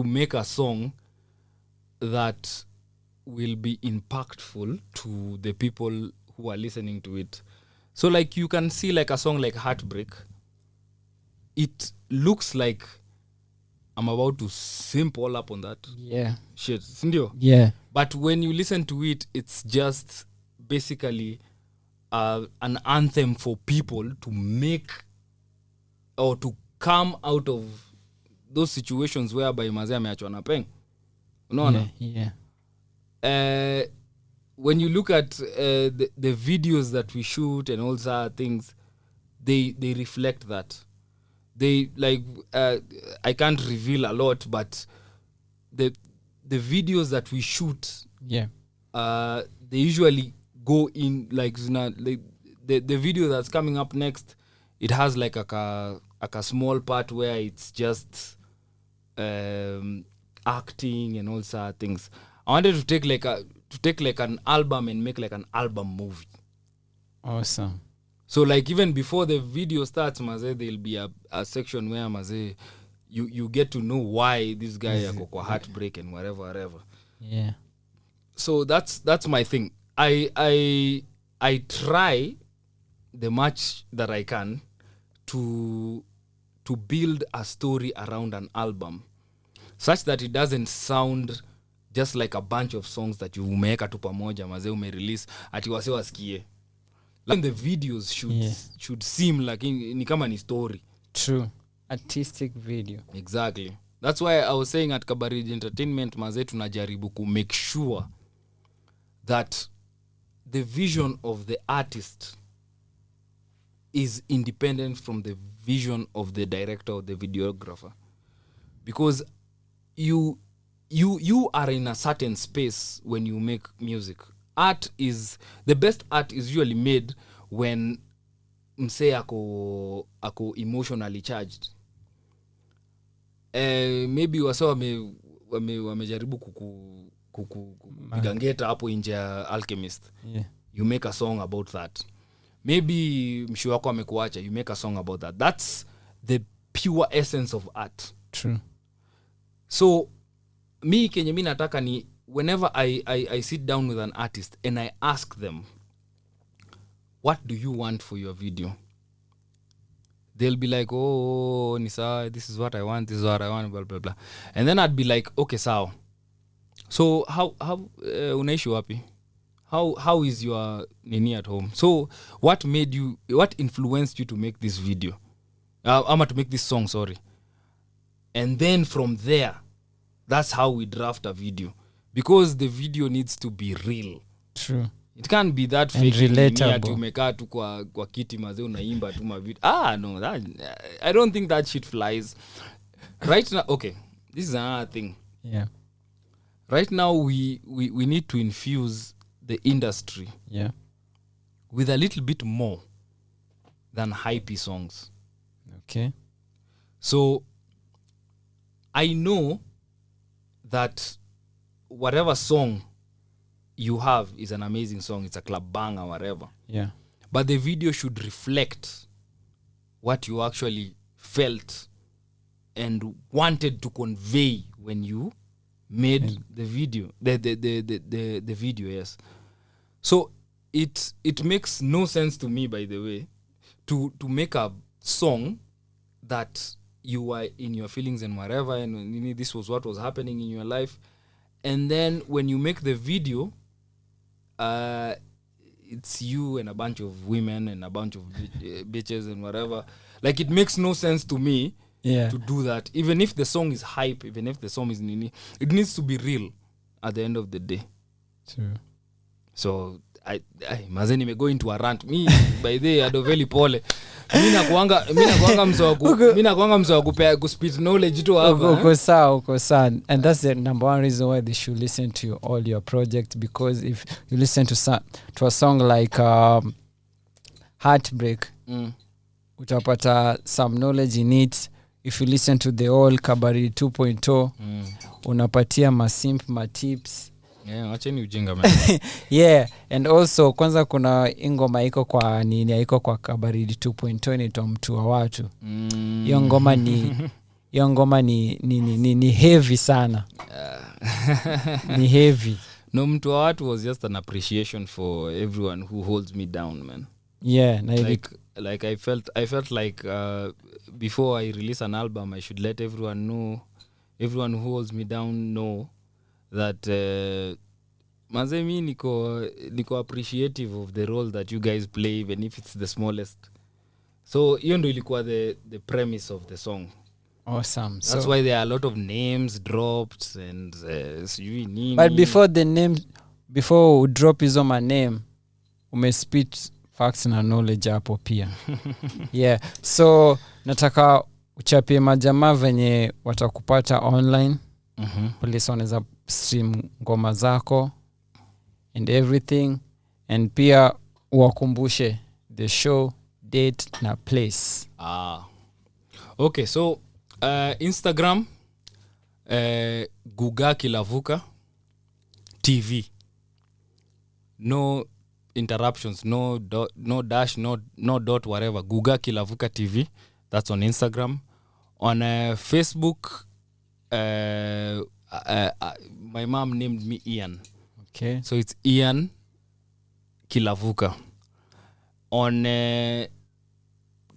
make a song that will be impactful to the people who are listening to it. So like you can see like a song like Heartbreak, it looks like I'm about to simp all up on that shit, sindio? Yeah. But when you listen to it, it's just basically an anthem for people to make or to come out of those situations whereby mazee ameachwa na peng. Unaona? Yeah. When you look at the videos that we shoot and all that things, they reflect that. They like I can't reveal a lot, but the videos that we shoot, they usually go in like the video that's coming up next. It has like a small part where it's just acting and all that things. I wanted to take like an album and make like an album movie. Awesome. So like even before the video starts, maze, there'll be a section where maze, you get to know why this guy yako kwa Heartbreak and whatever. Yeah. So that's my thing. I try the much that I can to build a story around an album such that it doesn't sound just like a bunch of songs that you umeweka tu pamoja maze umerelease ati wase wasikie. Like the videos should seem like ni kama ni story. True. Artistic video. Exactly. That's why I was saying at Kabaridi Entertainment maze tunajaribu ku make sure that the vision of the artist is independent from the vision of the director or the videographer. Because you are in a certain space when you make music. The best art is usually made when mse ako emotionally charged. Maybe wasa wamejaribu kupigangeta hapo nje ya Alchemist. Yeah. You make a song about that. Maybe mshu wako amekuacha, you make a song about that. That's the pure essence of art. True. So me kenye mi nataka ni whenever I sit down with an artist and I ask them, what do you want for your video? They'll be like, oh Nisa, this is what I want, blah blah blah. And then I'd be like, okay, sawa. So how unaishi wapi? How is your nini at home? So what influenced you to make this video? To make this song, sorry. And then from there, that's how we draft a video. Because the video needs to be real. True. It can't be that and fake relatable. Umekaa tu kwa kiti mazee unaimba tu mavitu. No, that I don't think that shit flies. Right now, okay, this is another thing. Yeah. Right now we need to infuse the industry with a little bit more than hypey songs. Okay. So I know that whatever song you have is an amazing song, it's a club banger, whatever. Yeah. But the video should reflect what you actually felt and wanted to convey when you made the video. The video, yes. So it makes no sense to me, by the way, to make a song that you were in your feelings and whatever, and this was what was happening in your life, and then when you make the video, it's you and a bunch of women and a bunch of bitches and whatever. Like, it makes no sense to me to do that. Even if the song is hype, even if the song is nini, it needs to be real at the end of the day. True. So I mazeni me go into a rant. Me by the ado Veli pole. Mina kuanga mso kupea ku speed knowledge to hapa. Uko sawa. And that's the number one reason why they should listen to all your projects, because if you listen to a song like Heartbreak, utapata some knowledge in it. If you listen to the old Kabari 2.0, unapatia ma tips. Yeah, acheni ujinga man. Yeah, and also kwanza kuna ingoma iko kwa iko kwa Kabaridi 2.0 inaitwa Mtu wa Watu. Hiyo ngoma ni heavy sana. Ni heavy. No, Mtu wa Watu was just an appreciation for everyone who holds me down, man. Yeah, like I felt like before I release an album, I should let everyone who holds me down know that manze mi niko appreciative of the role that you guys play, even if it's the smallest. So hiyo ndio ilikuwa the premise of the song. Awesome. That's why there are a lot of names dropped and nini. But before we drop hizo my name, umespit facts na knowledge hapo pia. Yeah. So nataka uchapie majamaa venye watakupata online. Police wanaweza stream ngoma zako and everything, and pia uwakumbushe the show date na place. Okay, so Instagram Guga Kilavuka TV. No interruptions, no dash, no dot, whatever. Guga Kilavuka TV. That's on Instagram. On Facebook, my mom named me Ian. Okay. So it's Ian Kilavuka. On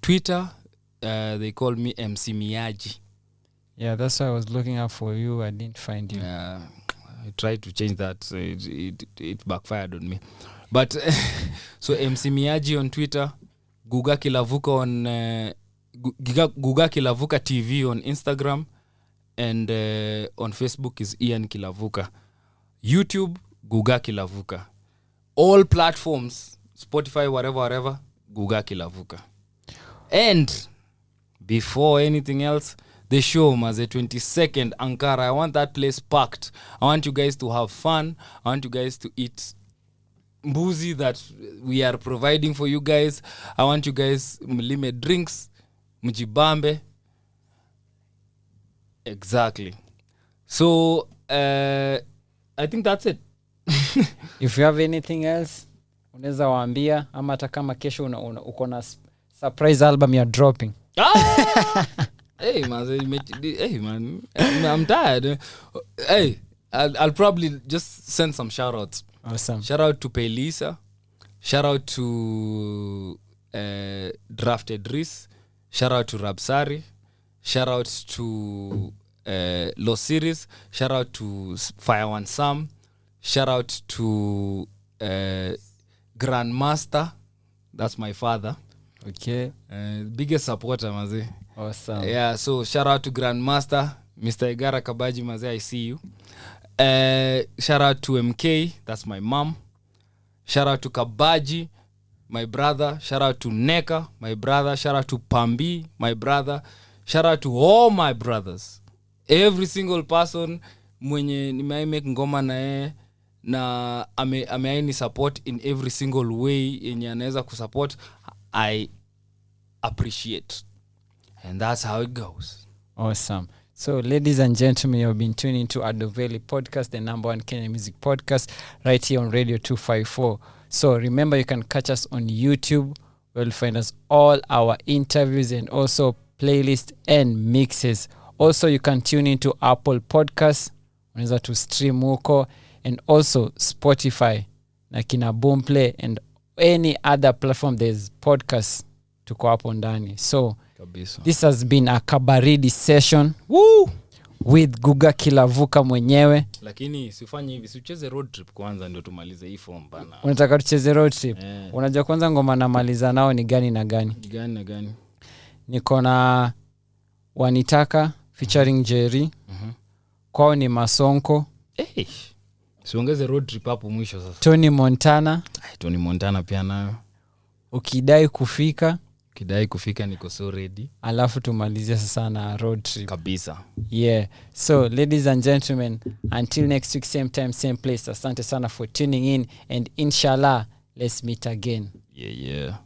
Twitter, they call me MC Miyaji. Yeah, that's why I was looking up for you. I didn't find you. I tried to change that, so it backfired on me. But so MC Miyaji on Twitter, Guga Kilavuka on Guga Kilavuka TV on Instagram, and on Facebook is Ian Kilavuka. YouTube, Guga Kilavuka. All platforms, Spotify, whatever, Guga Kilavuka. And before anything else, the show, the 22nd, Ankara. I want that place packed. I want you guys to have fun. I want you guys to eat mbuzi that we are providing for you guys. I want you guys mlime drinks, mjibambe. Exactly. So I think that's it. If you have anything else, unaweza waambia, ama hata kama kesho uko na surprise album you're dropping. Hey man, I'm tired. Hey, I'll probably just send some shout outs. Awesome. Shout out to Pelisa. Shout out to Drafted Reese. Shout out to Rabsari. Shout out to Los Series. Shout out to Fire One Sam. Shout out to Grandmaster. That's my father. Okay. Biggest supporter, maze. Awesome. Yeah, so shout out to Grandmaster, Mr. Igara Kabaji, maze, I see you. Shout out to MK, that's my mom. shout out to Kabaji, my brother. Shout out to Neka, my brother. Shout out to Pambi, my brother. Shout out to all my brothers, every single person mwenye nimemake ngoma na na ameaini support in every single way yenye anaweza kusupport. I appreciate, and that's how it goes. Awesome. So ladies and gentlemen, you've been tuning into Veli Podcast, the number 1 Kenyan music podcast, right here on Radio 254. So remember, you can catch us on YouTube. You'll find us all our interviews and also playlists and mixes. Also, you can tune into Apple Podcasts, unaweza to stream huko, and also Spotify, na kina Boomplay, and any other platform there's podcasts tuko hapo ndani. So kabisa, this has been a Kabaridi session. Woo! With Guga Kilavuka mwenyewe. Lakini sifanye hivi, sicheze road trip kwanza ndio tumalize hii form bana. Unataka tucheze road trip? Unajua kwanza ngoma namaliza nao ni gani na gani? Gani? Niko na Wanitaka featuring Jerry. Kwao ni Masonko. Siongeze road trip hapo mwisho sasa. Tony Montana. Tony Montana pia nayo. Ukidai kufika niko so ready. Alafu tumalizia sasa na road trip. Kabisa. Yeah. So ladies and gentlemen, until next week, same time, same place. Asante sana for tuning in, and inshallah, let's meet again. Yeah.